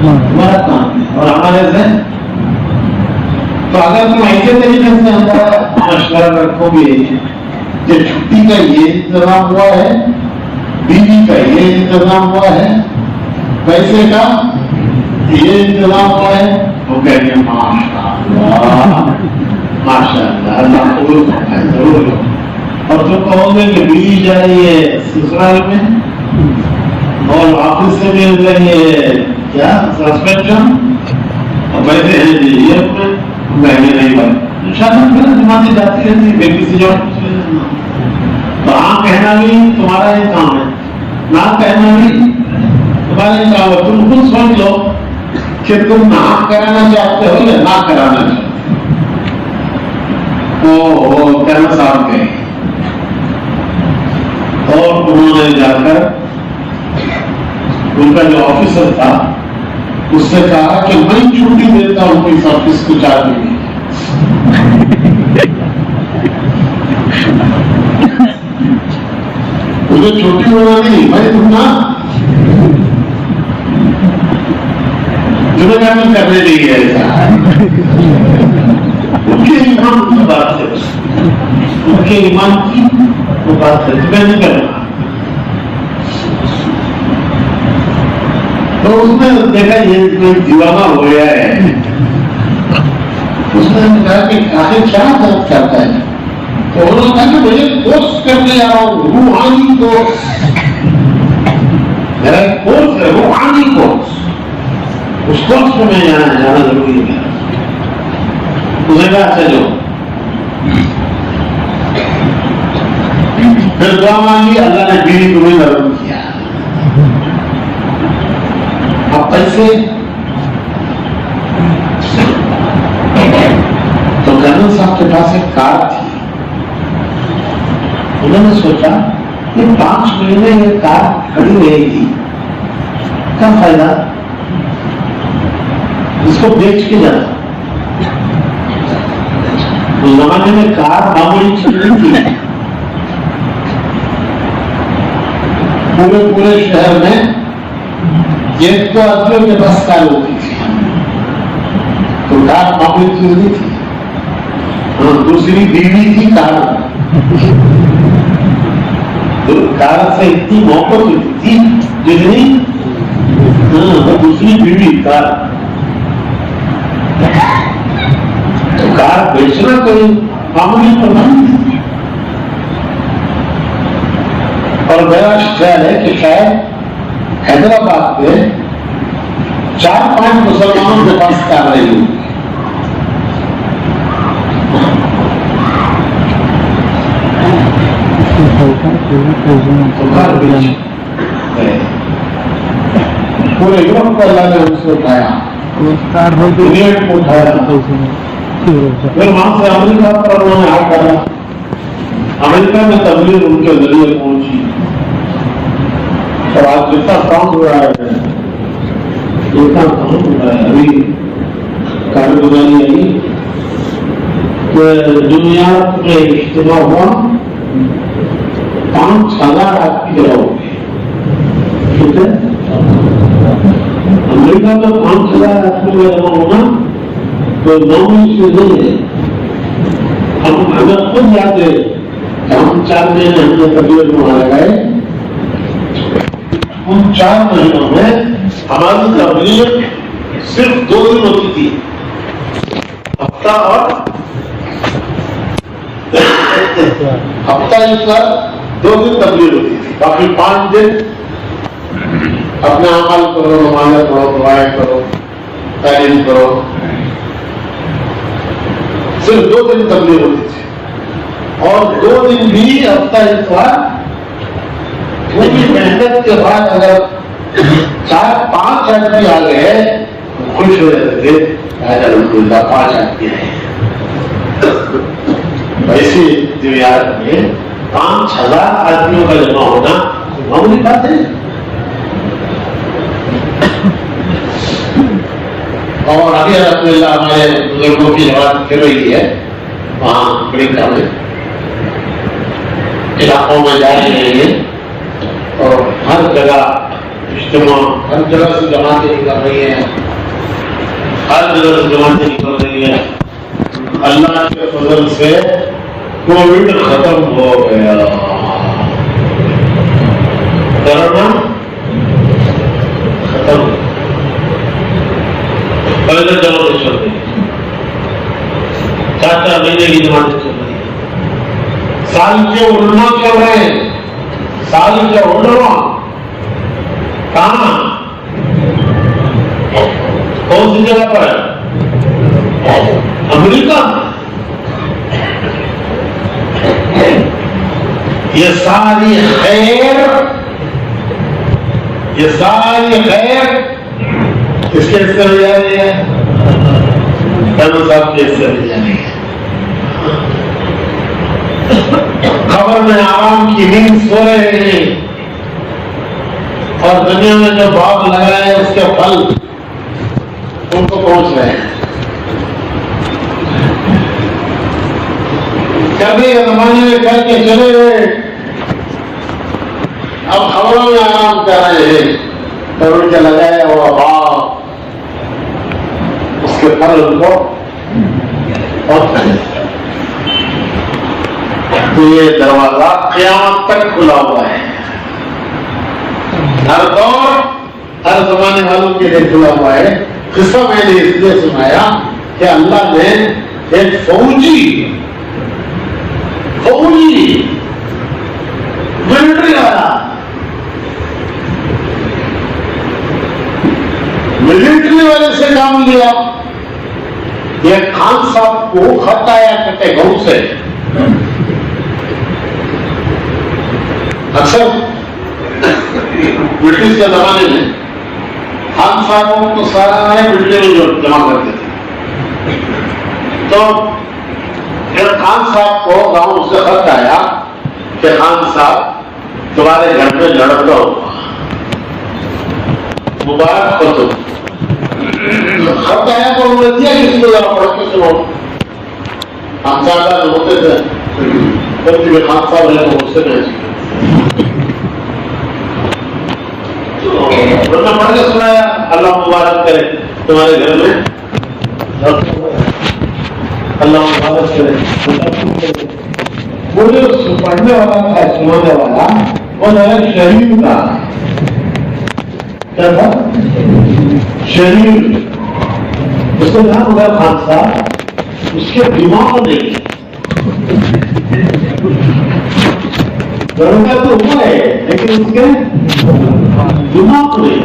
तुम्हारा काम है और हमारे से। तो अगर तुम ऐसे तरीके से हमारा मशवरा रखोगे कि छुट्टी का ये इंतजाम हुआ है, बीवी का ये इंतजाम हुआ है, पैसे का ये इंतजाम हुआ है, तो कहेंगे माशाअल्लाह माशाअल्लाह, अल्लाह कबूल करता है जरूर। और तुम कहोगे कि बीवी जा रही है ससुराल में और ऑफिस से मिल रही है क्या सस्पेंशन और पैसे हैं ये महंगे नहीं बात शायद जमाती जाती रहती है बेटी से जो। तो हाँ कहना भी तुम्हारा ही काम है, ना कहना भी तुम्हारा ही काम है। तुम खुद सोच लो कि तुम ना कराना चाहते हो या ना कराना चाहते हो। कर्नल साहब गए और उन्होंने जाकर उनका जो ऑफिसर था उससे कहा कि मैं छुट्टी देता हूं इस ऑफिस को 4 दिन। मुझे छुट्टी होना नहीं, मैं तुमना तुम्हें क्या करने नहीं है ऐसा। उनके इमाम के ईमान की वो बात है, मैं नहीं करना। तो उसने देखा ये कोई दीवाना हो गया है, उसने कहा कि आखिर क्या बात करता है। तो उन्होंने कहा कि मुझे कोर्स करने आ रहा हूँ, रूहानी कोर्स, मेरा कोर्स है रूहानी कोर्स, उस कोर्स में मैं जाना जरूरी है। उसने कहा चलो, फिर दुआ मांगी, अल्लाह ने बीवी तुम्हें नरम किया। अब पैसे तो कर्नल साहब के पास एक कार थी, उन्होंने सोचा कि 5 महीने ये कार खड़ी रहेगी, क्या फायदा, इसको बेच के जाना। उस जमाने में कार मामूली चीज नहीं थी, पूरे शहर में 1 आदमियों के पास कार होती थी, तो कार मामूली चीज नहीं थी। दूसरी बीवी थी कार, तो कार से इतनी मोहब्बत होती थी जितनी वो दूसरी बीवी कार। तो कार बेचना कोई मामूली प्रबंध नहीं। और मेरा ख्याल है कि शायद हैदराबाद में 4-5 मुसलमानों के पास कार रही होगी। पूरे यूरोप को अल्लाह ने उसे उठाया, इंग्लैंड को उठाया, फिर वहां से अमेरिका पर उन्होंने हाथ डाला। अमेरिका में तबलीग उनके जरिए पहुंची और आज जितना काम हो रहा है, जितना काम हो रहा है, अभी कारगुजारी आई कि दुनिया में इज्तिमा हुआ 5,000 आदमी जमा हो गए। ठीक है, अमेरिका में 5,000 आदमी का जमा होना तो नॉर्मल चीज नहीं है। हम अगर खुद जाते, हम 4 महीने हमने तबलीग वहां लगाए, उन 4 महीनों में हमारी तबलीग सिर्फ 2 दिन होती थी, हफ्ता एक साथ 2 दिन तबलीग होती थी, बाकी 5 दिन अपने अमल करो, नमाज़ पढ़ो, दुआएं करो, तालीम करो। सिर्फ 2 दिन तबलीग होती थी और 2 दिन भी हफ्ता एक साथ। पूरी मेहनत के बाद अगर 4-5 आदमी आ गए तो खुश हो जाते थे, अल्हम्दुलिल्लाह 5 आदमी आए। वैसे दुनिया में 5,000 आदमियों का जमा होना मामूली बात है। और अभी अल्हम्दुलिल्लाह हमारे बुजुर्गों की जमात फिर रही है, वहां अमेरिका में इलाकों में जा रहे हैं और हर जगह इज्तिमा, हर जगह से जमातें निकल रही है, हर जगह से जमातें निकल रही है। अल्लाह के फजल से कोविड खत्म हो गया, कोरोना खत्म। पहले जमातें चल रही है, 4-4 महीने की जमातें चल रही है, साल के उड़ना चल रहे हैं, साल के उड़ना कहां, कौन सी जगह पर है? अमेरिका। ये सारी खैर किसके हिस्से में जा रही है? कर्नल साहब के हिस्से में जा रही है। खबर में आराम की नींद सो रहे हैं और दुनिया में जो बाग लगा है उसके फल उनको पहुंच रहे हैं। कभी जमाने में करके चले गए, अब खबरों में आराम कर रहे हैं, तो उनके लगाया हुआ बाग उसके फल उनको पहुंच रहे हैं। तो ये दरवाजा क़यामत तक खुला हुआ है, हर दौर हर जमाने वालों के लिए खुला हुआ है। किस्सा मैंने इसलिए सुनाया कि अल्लाह ने एक फौजी मिलिट्री वाला, मिलिट्री वाले से काम लिया। ये खान साहब को खत आया कटे गांव से। अक्सर ब्रिटिश के जमाने में खान साहबों को सारा मिलिट्री में जमा करते थे। तो फिर खान साहब को गांव से खत आया कि खान साहब तुम्हारे घर में लड़का हुआ, मुबारक हो। तो खत आया तो उन्होंने दिया किसको, जरा पढ़ के सुनो। हम ज्यादा होते थे तो खान साहब है तो उससे भेजी, उन्होंने पढ़ के सुनाया, अल्लाह मुबारक करे तुम्हारे घर में, अल्लाह मुबारक करे। वो जो पढ़ने वाला था, सुनाने वाला, वो नया शरीर था। क्या था? शरीर। उसको नाम होगा खान साहब, उसके दिमाग नहीं, दरोगा तो हुआ है लेकिन उसके दिमाग नहीं।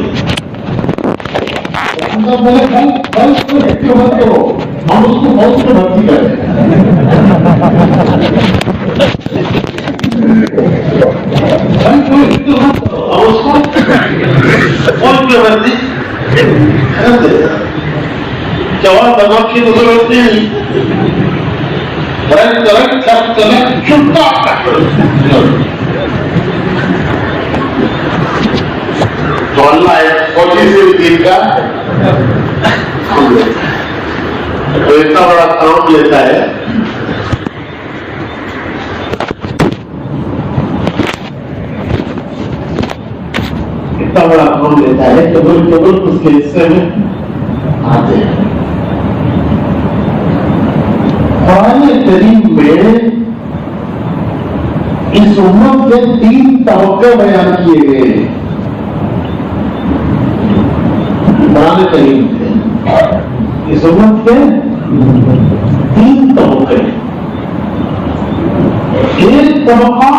बोले कल तो हम उसको बहुत से भर्ती करें। उसको बहुत में भर्ती जवाब दबाव की तो जरूरत नहीं। तो अल्लाह फौजी से दिन का तो इतना बड़ा काम लेता है। इतना बड़ा काम लेता है तो केवल उसके हिस्से में आते हैं। कुरान करीम में इस उम्मत के 3 तबके बयान किए गए हैं। कुरान करीम में इस उम्मत के 3 तबके। एक तबका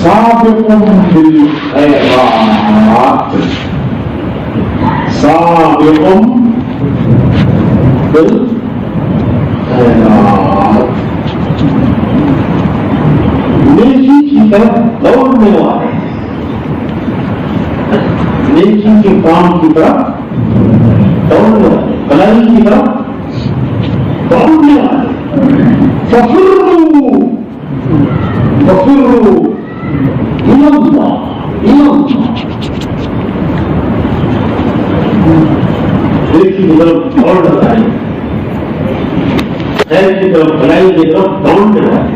साबिकुम बिल खैरात, साबिकुम बिल नेकी की तरफ दौड़ने वाले, नेकी के काम की तरफ दौड़ने वाले, भलाई की तरफ दौड़ने वाले। फफिर्रू फफिर्रू इलल्लाह इलल्लाह, नेकी की तरफ दौड़ रहा है, खैर की तरफ भलाई की तरफ दौड़ने वाले।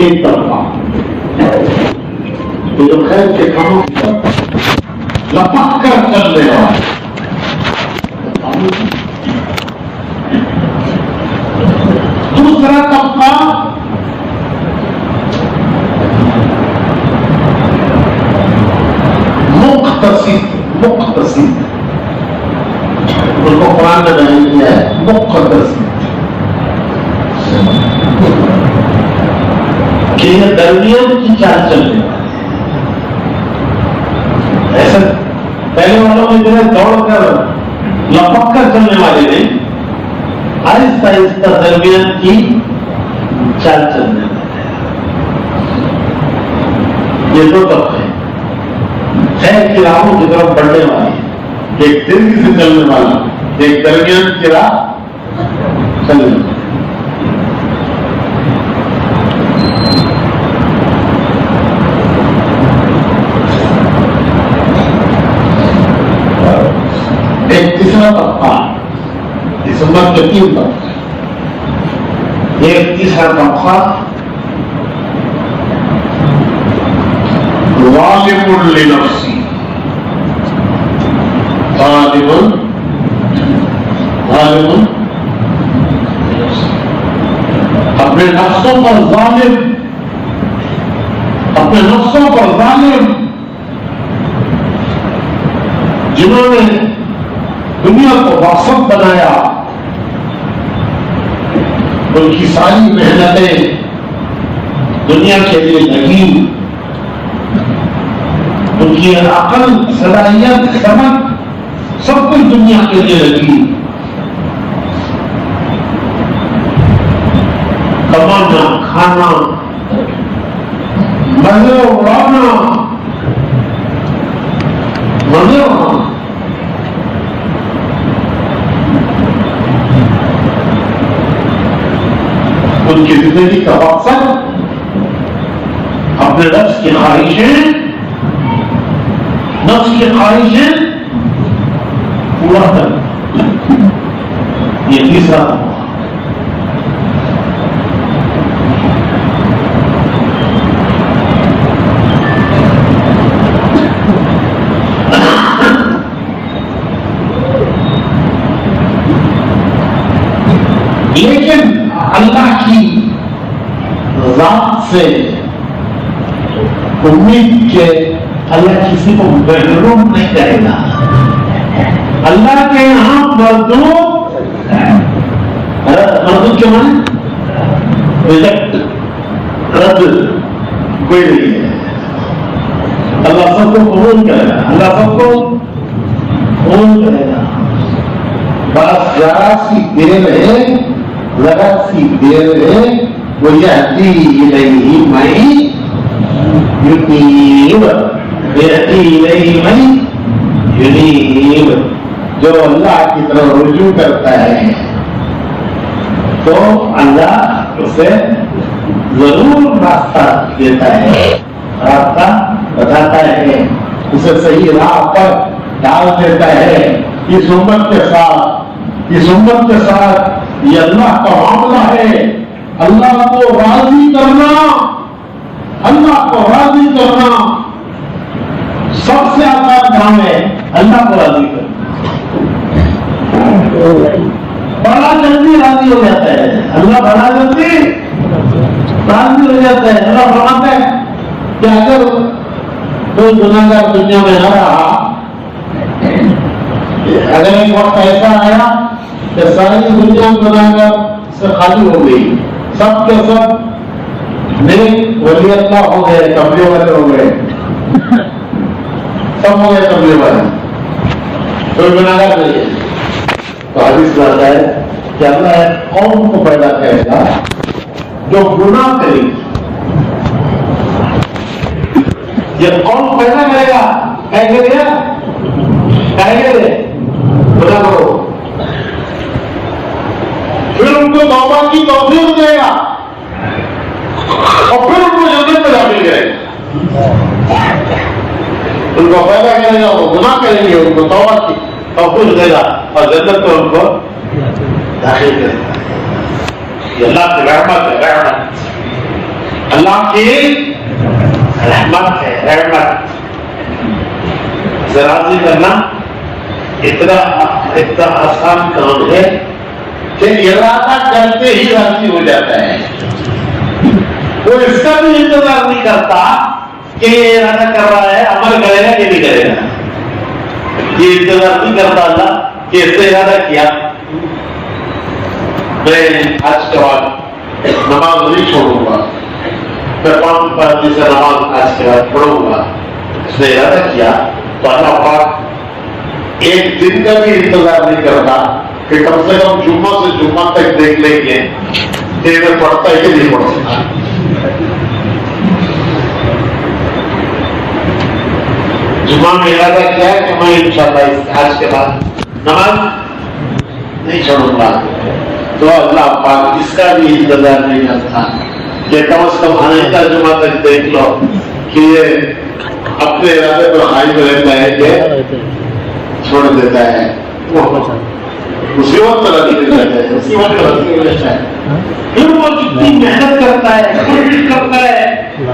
एक तरफा तो जो खैर के कामों की तरफ लपक कर चलने वाले। दूसरा तबका मुख्तसिद, मुख्तसिद उनको कुरान ने बयान किया है मुख्तसिद कि यह दरमियान की चाल चलने वाले। ऐसा पहले वालों में जो है दौड़ कर लपक कर चलने वाले नहीं, आहिस्ता आहिस्ता दरमियान की चाल चलने वाले। ये 2 तबके हैं। खैर की राहों की तरफ बढ़ने वाले, एक तेजी से चलने वाला, एक दरमियान की राह चलने वाला। एक तीसरा तबका, इस उम्मत के 3 तबके। एक तीसरा तबका ज़ालिमुन लिनफ्सी, ज़ालिमुन अपने नफ्सों पर जालिम, अपने नफ्सों पर जालिम, जिन्होंने दुनिया को मकसद बनाया, उनकी सारी मेहनतें दुनिया के लिए लगी, उनकी अकल, सलाहियत, समझ सब कुछ दुनिया के लिए लगी। कमाना, खाना, मजे उड़ाना, मजे उड़ाना, उनकी जिंदगी का मकसद अपने नफ्स की ख्वाहिशें, नफ्स की ख्वाहिशें पूरा कर, ये तीसरा हुआ। लेकिन अल्लाह की जात से उम्मीद के अल्लाह किसी को महरूम नहीं करेगा। अल्लाह के यहां मरदूद के मन रिजेक्ट, रद्द कोई नहीं है। अल्लाह सबको कबूल करेगा, अल्लाह सबको कबूल करेगा। बस जरा सी देर है, जरा सी देर है, वो यहदी इलैहि मन युनीब, यहदी इलैहि मन युनीब। जो अल्लाह की तरफ रुजू करता है तो अल्लाह उसे जरूर रास्ता देता है, रास्ता बताता है, उसे सही राह पर डाल देता है। इस उम्मत के साथ, इस उम्मत के साथ ये अल्लाह का मामला है। अल्लाह को राजी करना, अल्लाह को राजी करना सबसे आसान काम है। अल्लाह को राजी करना बड़ा जल्दी राजी हो जाता है, अल्लाह बड़ा जल्दी राजी हो जाता है। अल्लाह फरमाता है कि अगर कोई गुनाहगार दुनिया में आ रहा, अगर एक वक्त ऐसा आया कि सारी दुनिया गुनाहगार से खाली हो गई, सब के सब नेक वली अल्लाह हो गए, कमले वाले हो गए, सब हो गए कमले वाले, कोई गुनाहगार नहीं है, तो हदीस में आता है कि अल्लाह कौम को पैदा करेगा जो गुनाह करेगी। ये कौन पैदा करेगा? क्या करेगा? क्या करेगा? गुनाह करो, फिर उनको तौबा की तौफीक देगा और फिर उनको जन्नत में दाखिल करेगा। उनको पैदा करेगा, वो गुनाह करेंगे, उनको तौबा की तौफीक देगा और जन्नत में उनको दाखिल करेगा। ये अल्लाह की रहमत है, रहमत अल्लाह की रहमत है, रहमत से राजी करना इतना इतना आसान काम है कि इरादा करते ही राजी हो जाता है। वो इसका भी इंतजार नहीं करता कि ये इरादा कर रहा है, अमल करेगा कि नहीं करेगा। ये इंतजार नहीं करता अल्लाह कि इसने इरादा किया मैं आज के बाद नमाज नहीं छोड़ूंगा, मैं 5 पाँच से नमाज आज के बाद पढ़ूंगा। इसने इरादा किया तो अल्लाह पाक एक दिन का भी इंतजार नहीं करता कि कम से कम जुम्मा से जुम्मा तक देख लेंगे कि मैं पढ़ता है कि नहीं पढ़ता। जुम्मा में इरादा किया है कि मैं इंशाअल्लाह आज के बाद नमाज नहीं छोड़ूंगा, तो अल्लाह पाक इसका भी इंतजार नहीं करता कि कम से कम आने जुम्मा तक देख लो कि ये अपने इरादे पर हाई में रहता है कि छोड़ देता है, उसी वक्त लगी रहता है, उसी वक्त लगी रहता है। फिर वो जितनी मेहनत करता है, कोशिश करता है,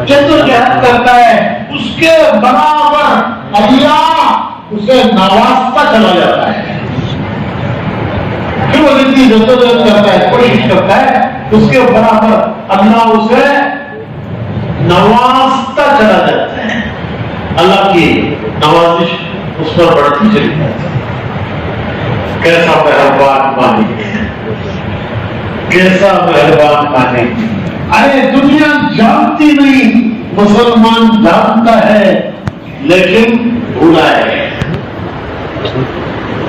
जद्दोजहद करता है, उसके बराबर अल्लाह उसे नवाजता चला जाता है। फिर वो जितनी जद्दोजहद करता है, कोशिश करता है, उसके बराबर अल्लाह उसे नवाजता चला जाता है। अल्लाह की नवाजिश उस पर बढ़ती चली जाती है। कैसा मेहरबान मालिक है, कैसा मेहरबान मालिक। अरे दुनिया जानती नहीं, मुसलमान जानता है लेकिन भूला है।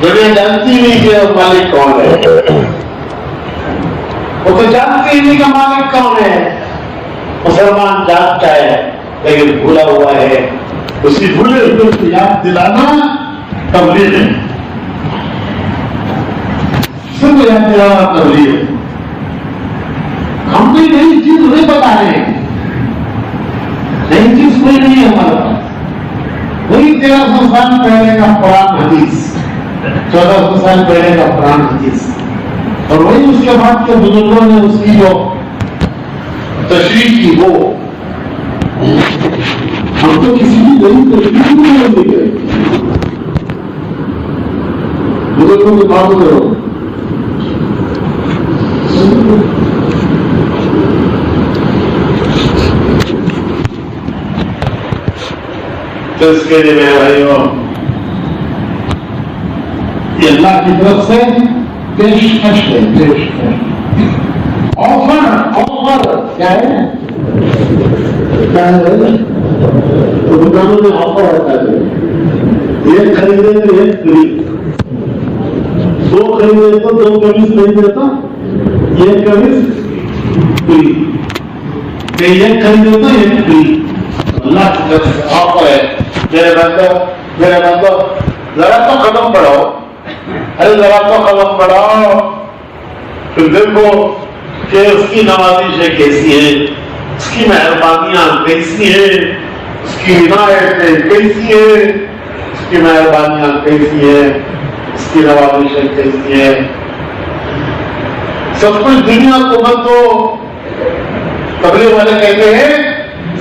दुनिया जानती नहीं कि मालिक कौन है, वो तो जानती ही नहीं कि मालिक कौन है। मुसलमान जानता है लेकिन भूला हुआ है। उसी भूले हुए को याद दिलाना तबलीग है। सबको याद दिलाना तबलीग है। हम कोई नई चीज नहीं बता रहे हैं, नई चीज कोई नहीं है हमारे पास। वही 1300 साल पहले का कुरान हदीस, 1400 साल पहले का कुरान हदीस, और वही उसके बाद के बुजुर्गों ने उसकी जो तशरीह की वो हम तो किसी की नई तशरीह नहीं गए। बुजुर्गों की बात करो, तो इसके लिए मेरे भाइयों ये अल्लाह की तरफ से पेशकश है, पेशकश, ऑफर क्या है? क्या है? तो दुकानों में ऑफर होता है, एक खरीदे तो एक फ्री, दो खरीदे तो दो कमीज खरीदे तो एक कमीज फ्री, एक खरीदे तो एक फ्री। अल्लाह की तरफ से ऑफर है। मेरे बंदो जरा तो कदम बढ़ाओ, अरे जरा तो कदम बढ़ाओ, फिर देखो कि उसकी नवाजिशें कैसी है, उसकी मेहरबानियां कैसी है, उसकी इनायतें कैसी है, उसकी मेहरबानियां कैसी है, उसकी नवाजिशें कैसी है। सब कुछ दुनिया को मत दो। तबलीग वाले कहते हैं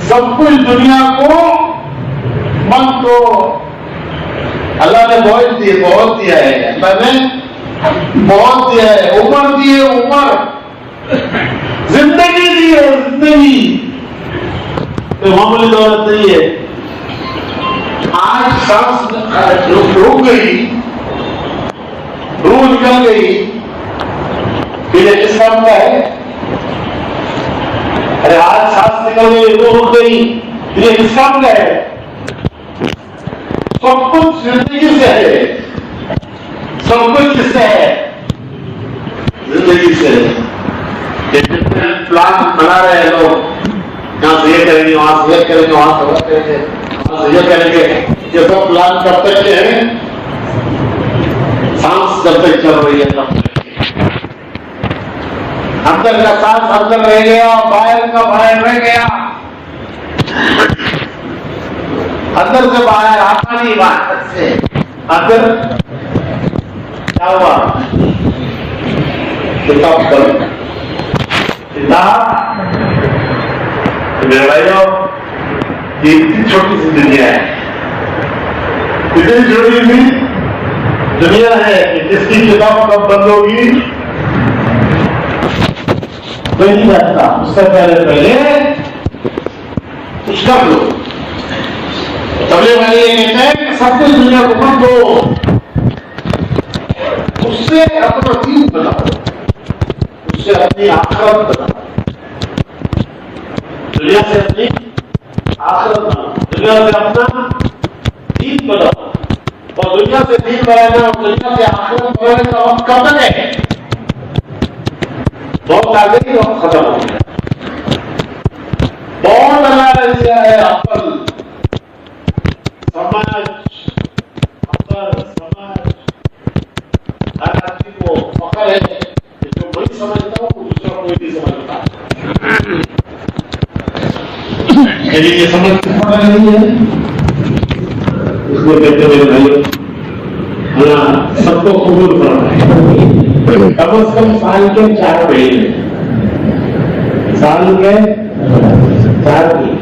सब कुछ दुनिया को मत दो। अल्लाह ने बहुत दिया है, अल्लाह ने बहुत दिया है, उम्र दी है, उम्र, जिंदगी दी है, जिंदगी तो मामूली दौलत नहीं है। आज सांस रुक गई, रूह निकल गई, फिर किस काम का है? अरे आज सांस निकल गई, रूह रुक गई, फिर किस काम का है? सब कुछ जिंदगी से है, सब कुछ किससे है? जिंदगी से। प्लान बना रहे हैं लोग, यहाँ से ये करेंगे, वहां से ये करेंगे, वहां से वो करेंगे, वहां से ये करेंगे। ये सब प्लान कब तक के हैं? सांस जब तक चल रही है तब तक। अंदर का सांस अंदर रह गया, बाहर का बाहर रह गया, अंदर से बाहर आता नहीं, बाहर से अंदर क्या हुआ? किताब पढ़, किताब। मेरे भाइयों ये इतनी छोटी सी दुनिया है, इतनी छोटी सी दुनिया है कि जिसकी किताब कब बंद होगी कोई नहीं जानता। उससे पहले कुछ कर लो। तबलीग वाले ये कहते हैं कि सब कुछ दुनिया को मत दो, उससे अपना दीन बनाओ, उससे अपनी आखिरत बनाओ। दुनिया से अपनी आखिरत बनाओ, दुनिया से अपना दीन बनाओ। और दुनिया से दीन बनाना और दुनिया से आखिरत बनाने का वक्त कब तक है? बहुत आगे ही वक्त खत्म हो गया। बहुत बना दिया है अकल, समाज, हर आदमी को पकड़ है, जो मैं समझता हूँ दूसरा कोई नहीं समझता। यदि ये समझ पड़ रही है, इसको कहते मेरे भाइयों, सबको कबूल करना है। कम से कम साल के 4 महीने, साल के 4 महीने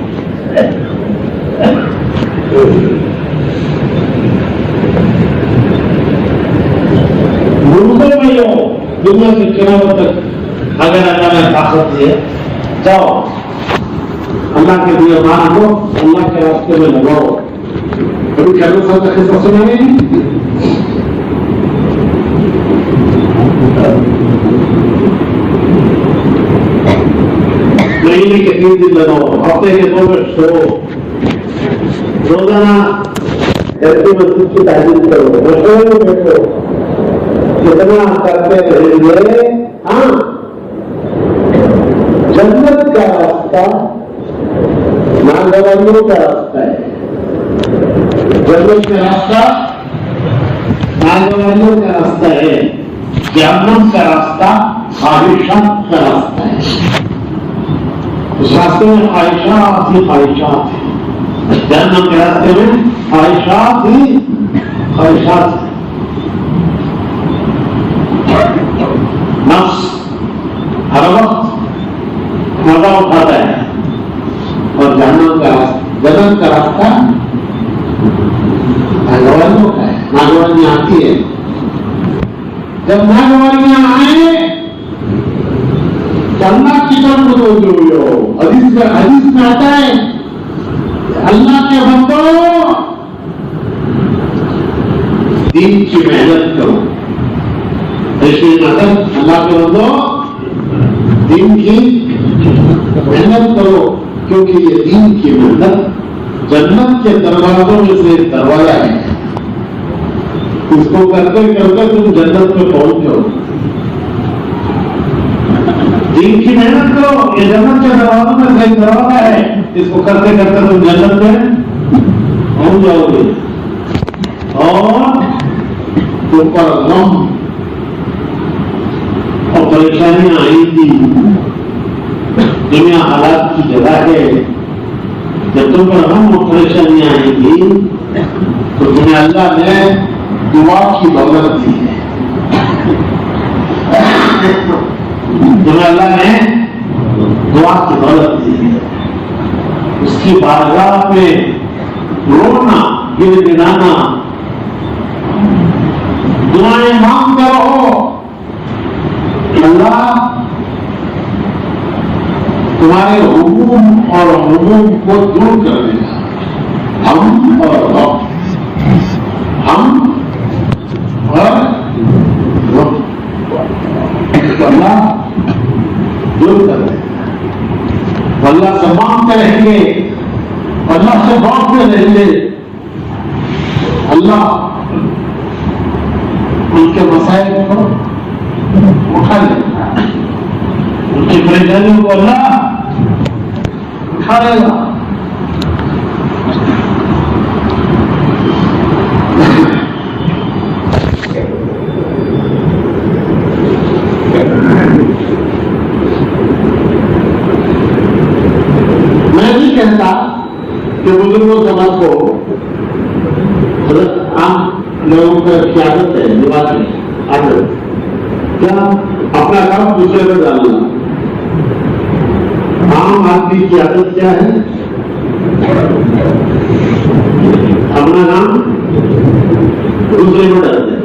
मुल्कों में हो, दुनिया के किनारों तक अगर अल्लाह ने ताकत दी है, जाओ अल्लाह के दिए माल को अल्लाह के रास्ते में लगाओ। कभी खैर साहब का किस्सा सुना नहीं? महीने के 3 दिन लगाओ, हफ्ते के 2 मिनट सो, रोजाना ऐसी मस्जिद की तारीफ करो, रसोई में बैठो, कितना करते रहेंगे। हाँ, जन्नत का रास्ता नागवानियों का रास्ता है। जन्नत का रास्ता नागवानियों का रास्ता है। जहन्नम का रास्ता ख्वाहिशात का रास्ता है। उस रास्ते में ख्वाहिशात ही ख्वाहिशात है। जहन्नम के रास्ते में ख्वाहिशात ही ख्वाहिशात है। नफ्स हर वक्त मजा उठाता है और जहन्नम का रास्ता, जन्नत का रास्ता नागवानियों का है। नागवानियां आती है, जब नागवानियां आए तो अल्लाह की तरफ जो हदीस में आता है, अल्लाह के बंदो दीन की मेहनत करो। अल्लाह के बंदो दीन की मेहनत करो, क्योंकि ये दीन की मेहनत जन्नत के दरवाजों में से एक दरवाजा है। इसको करते करते तुम जन्नत में पहुंच जाओ। दीन की मेहनत करो, ये जन्नत के दरवाजों में से एक दरवाजा है। इसको करते करते तुम जन्नत में पहुंच जाओगे। और तुम पर गम और परेशानियां आएंगी। दुनिया हालात की जगह है। जब तुम पर गम और परेशानियां आएंगी तो तुम्हें अल्लाह ने दुआ की दौलत दी है। तुम्हें अल्लाह ने दुआ की दौलत दी है। उसकी बारगाह में रोना, गिड़गिड़ाना, दुआएं मांगते रहो। अल्लाह तुम्हारे हुकूम और हुकूम को दूर कर देगा। हम और अल्लाह दूर कर देगा। अल्लाह से मांगते रहेंगे, अल्लाह से मांगते रहेंगे। अल्लाह उनके मसाइल को उठा लेगा, उनकी परेशानियों को अल्लाह उठा लेगा। मैं नहीं कहता कि बुजुर्गों समाज को आम लोगों का की आदत है, विवाद की आदत, क्या अपना काम दूसरे पर डालना। आम आदमी की आदत क्या है? अपना नाम दूसरे पर डालते हैं।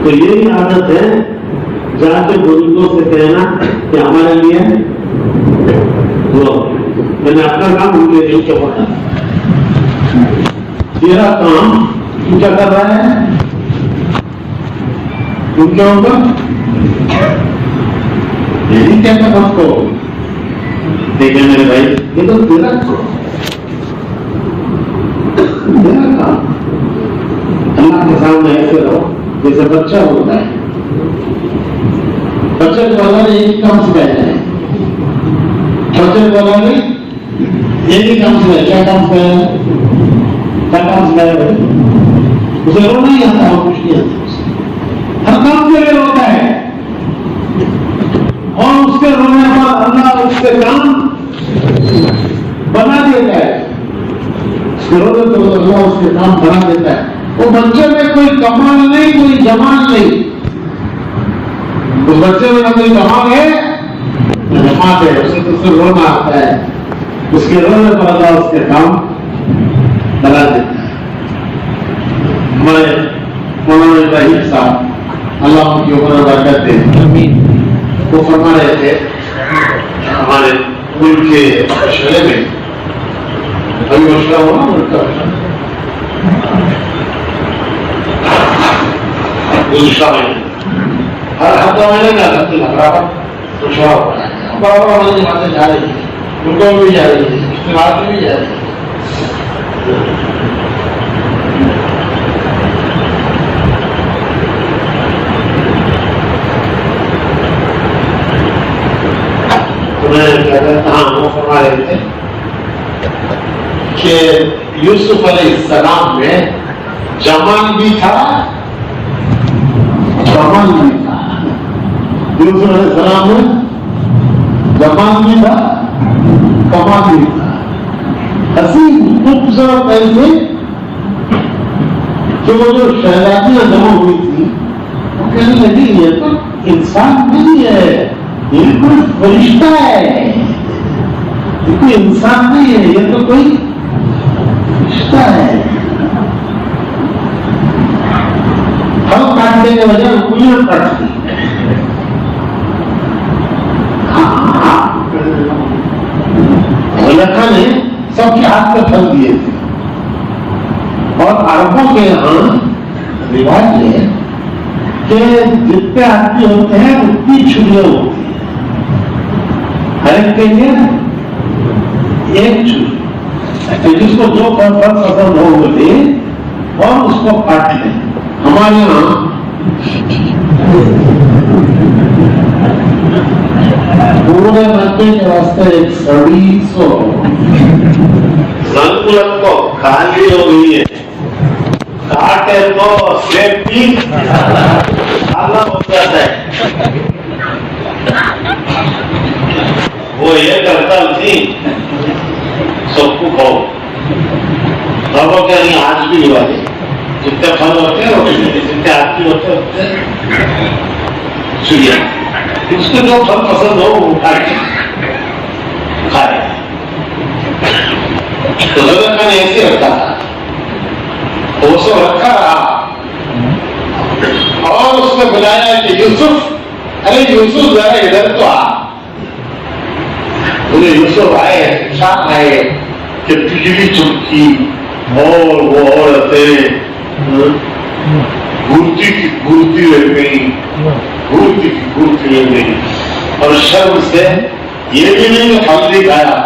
तो यही आदत है, जाके बुजुर्गों से कहना कि हमारे लिए वो मैंने अपना काम उनके लिए क्या पता। तेरा काम तू क्या कर रहा है उनके ऊपर? यही कहता सबको, देखे मेरे भाई, ये तो तेरा काम। अल्लाह के सामने ऐसे रहो जैसे बच्चा होता है। बच्चे को अल्लाह ने एक काम सिखाया है। बच्चे को अल्लाह ने यही काम सिखाया। क्या काम सिखाया है? क्या काम सिखाया है? उसे रोना नहीं आता और कुछ नहीं आता। हर काम के लिए रोता है और उसके रोने पर अल्लाह उसके काम बना देता है। उसके रोने तो अल्लाह उसके काम बना देता है। वो बच्चे में कोई कमाल नहीं, कोई जमाल नहीं। उस बच्चे में कोई कमाल है, जमात है। उसे रोना आता है, उसके रोने पर अल्लाह उसके काम बना देता है। हमारे मौलाना इब्राहिम साहब, अल्लाह उनकी उम्र बरकत दे, वो फरमा रहे थे हमारे मुल्क के मशवरे में, अभी मशवरा हुआ ना मुल्क का दूसरा महीने, हर हफ्ता महीने में बराबर मशवरा हुआ है, बराबर हमारी बातें जा रही है, मुल्कों में भी जा रही है, इस्तेमाल में भी जा रही है। वो फरमा रहे थे कि यूसुफ अलैहिस्सलाम में जमाल भी था, कमाल भी था। यूसुफ अलैहिस्सलाम में जमाल भी था, कमाल भी था। हसीन खूबसूरत ऐसे कि वो जो शहजादियां जमा हुई थी वो कहने लगी ये तो इंसान नहीं है, ये कोई फरिश्ता है, ये कोई इंसान नहीं है, ये तो कोई फरिश्ता है। फल काटने के वजह उंगलियां कटती, मलका ने सबके हाथ पे फल दिए थे। और अरबों के यहाँ रिवाज है कि जितने आदमी होते हैं उतनी छुरियां होती है, हर एक के लिए एक छुरी, जिसको जो फल पसंद हो वो दे और उसको काट ले। हमारे यहाँ पूरे बच्चे के वास्ते एक सड़ी सो संकुलन को खाली हो गई है, काटे तो सेफ्टी आला हो जाता है। वो ये करता थी सबको खाओ, सबको क्या नहीं आज भी हुआ है, जितने फल होते हैं जितने आदमी होते हैं चिड़िया, उसको जो फल पसंद हो वो उठा के खाए। तो जगत मैंने ऐसे रखा था, वो सब रखा रहा और उसने बुलाया कि यूसुफ, अरे यूसुफ जरा इधर तो आ। बोले यूसुफ आए, शाम आए कि बिजली चमकी और वो औरतें घूरती की घूरती रह गई, घूरती की घूरती रह गई और शर्म से ये भी नहीं फल नहीं खाया।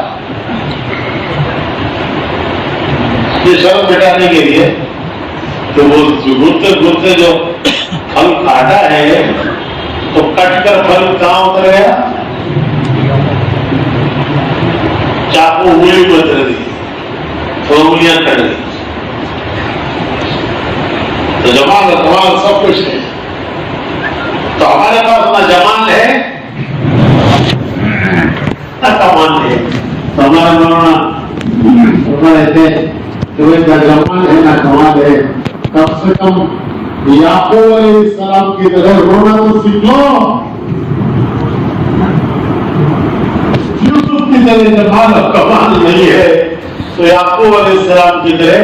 ये शर्म मिटाने के लिए तो वो घूरते घूरते जो फल काटा है तो कट कर फल कहां उतर गया, चाकू उंगली में उतर दी, तो उंगलियां कट दी। तो जमाल कमाल सब कुछ है, तो हमारे पास ना जमाल है ना कमाल है। तो हमारे मौलाना रहते तो ना जमाल है ना कमाल है, कम से कम याकूब अलैहिस्सलाम की तरह रोना तो सीख लो, यूसुफ की तरह जमाल और कमाल नहीं है तो याकूब अलैहिस्सलाम की तरह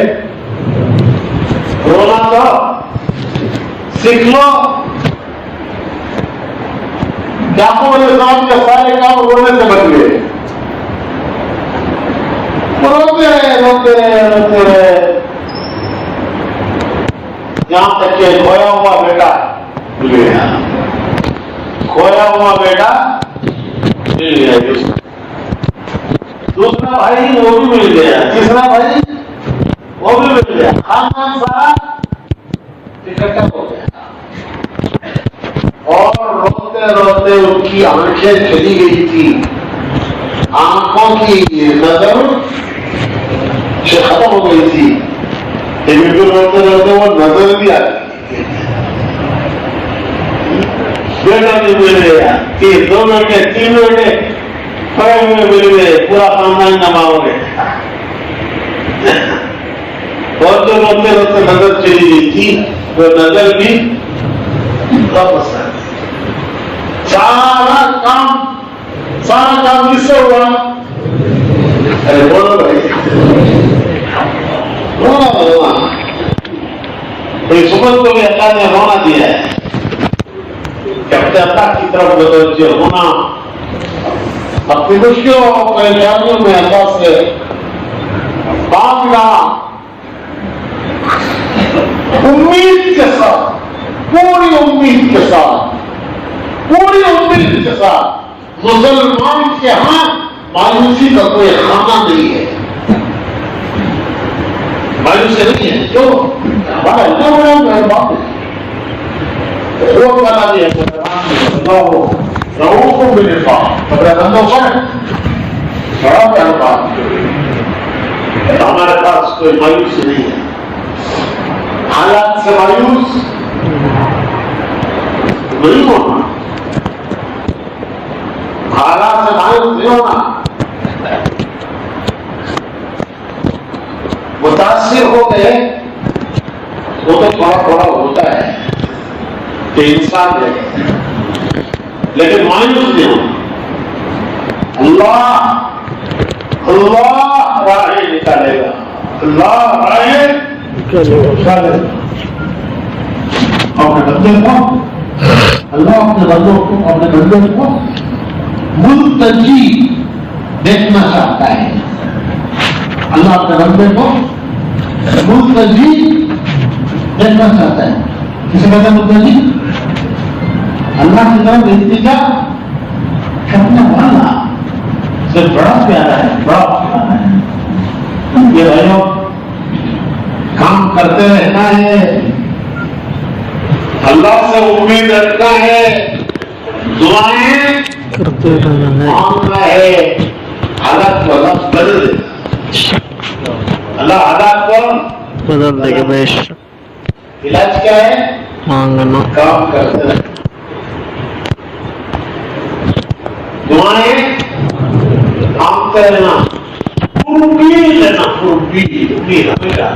रोना तो सीख लो। याकूब अलैहिस्सलाम के सारे काम रोने से बच गए, रोते रहे रोते रहे रोते रहे, यहां तक कि खोया हुआ बेटा मिल गया, खोया हुआ बेटा मिल गया। दूसरा भाई वो भी मिल गया, तीसरा भाई वो भी मिल गया, खानदान सारा इकट्ठा हो गया। और रोते रोते उनकी आंखें चली गई थी, आंखों की नजर से खत्म हो गई थी, बिल्कुल रोते रोते वो नजर भी आती। बेटा भी मिल गया, दो बेटे तीन बेटे खड़े हुए मिल गए, पूरा खानदान जमा हो गया। और जो रोते रोते नजर चली गई थी वो नजर भी वापस आ गई। सारा काम किससे हुआ? अरे बोलो भाई, रोना तो सुमन को भी अल्लाह ने रोना दिया है कि अपने अल्लाह की तरफ मुतवज्जे होना, अपनी खुशियों और परेशानियों में अल्लाह से मांगना, उम्मीद के साथ, पूरी उम्मीद के साथ, पूरी उम्मीद के साथ। मुसलमान के यहाँ मायूसी का कोई खाना नहीं है, मायूसी नहीं है। क्यों? हमारा इतना बड़ा मेहरबान है, वो वाला भी है रहो को मिले अपने बंदों पर बड़ा मेहरबान। हमारे पास कोई मायूसी नहीं है, हालात से मायूस नहीं होना, हालात से मायूस नहीं होना। मुतासिर हो गए वो तो थोड़ा थोड़ा होता है कि इंसान है, लेकिन मायूस नहीं होना। अल्लाह अल्लाह राह निकालेगा, अल्लाह राह निकालेगा। अपने बंदे को अल्लाह अपने बंदों को मुल्तजी देखना चाहता है। अल्लाह अपने बंदे को मुल्तजी देखना चाहता है। किसे कहते हैं मुल्तजी? अल्लाह की तरफ इल्तिजा करने वाला सिर्फ बड़ा प्यारा है, बड़ा प्यारा है। ये भाइयों काम करते रहना है, अल्लाह से उम्मीद रखना है, दुआएं करते रहना है, मांगना है। हालात को अल्लाह बदल देगा, अल्लाह हालात को बदल देगा। बेश इलाज क्या है? मांगना, काम करते रहना, दुआएं मांगते रहना, उम्मीद लेना, उम्मीद हमेशा।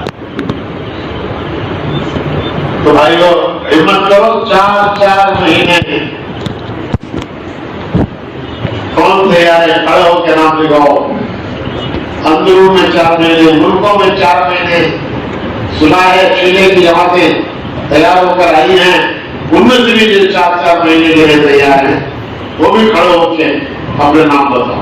तो भाइयों हिम्मत करो, 4 महीने कौन तैयार है? खड़े होकर नाम लिखाओ। अंदरूं में 4 महीने, मुल्कों में 4 महीने, सुना है चीले की जमातें तैयार होकर आई हैं, उनमें से भी जो 4 महीने के लिए तैयार हैं, वो भी खड़े होकर अपने नाम बताओ।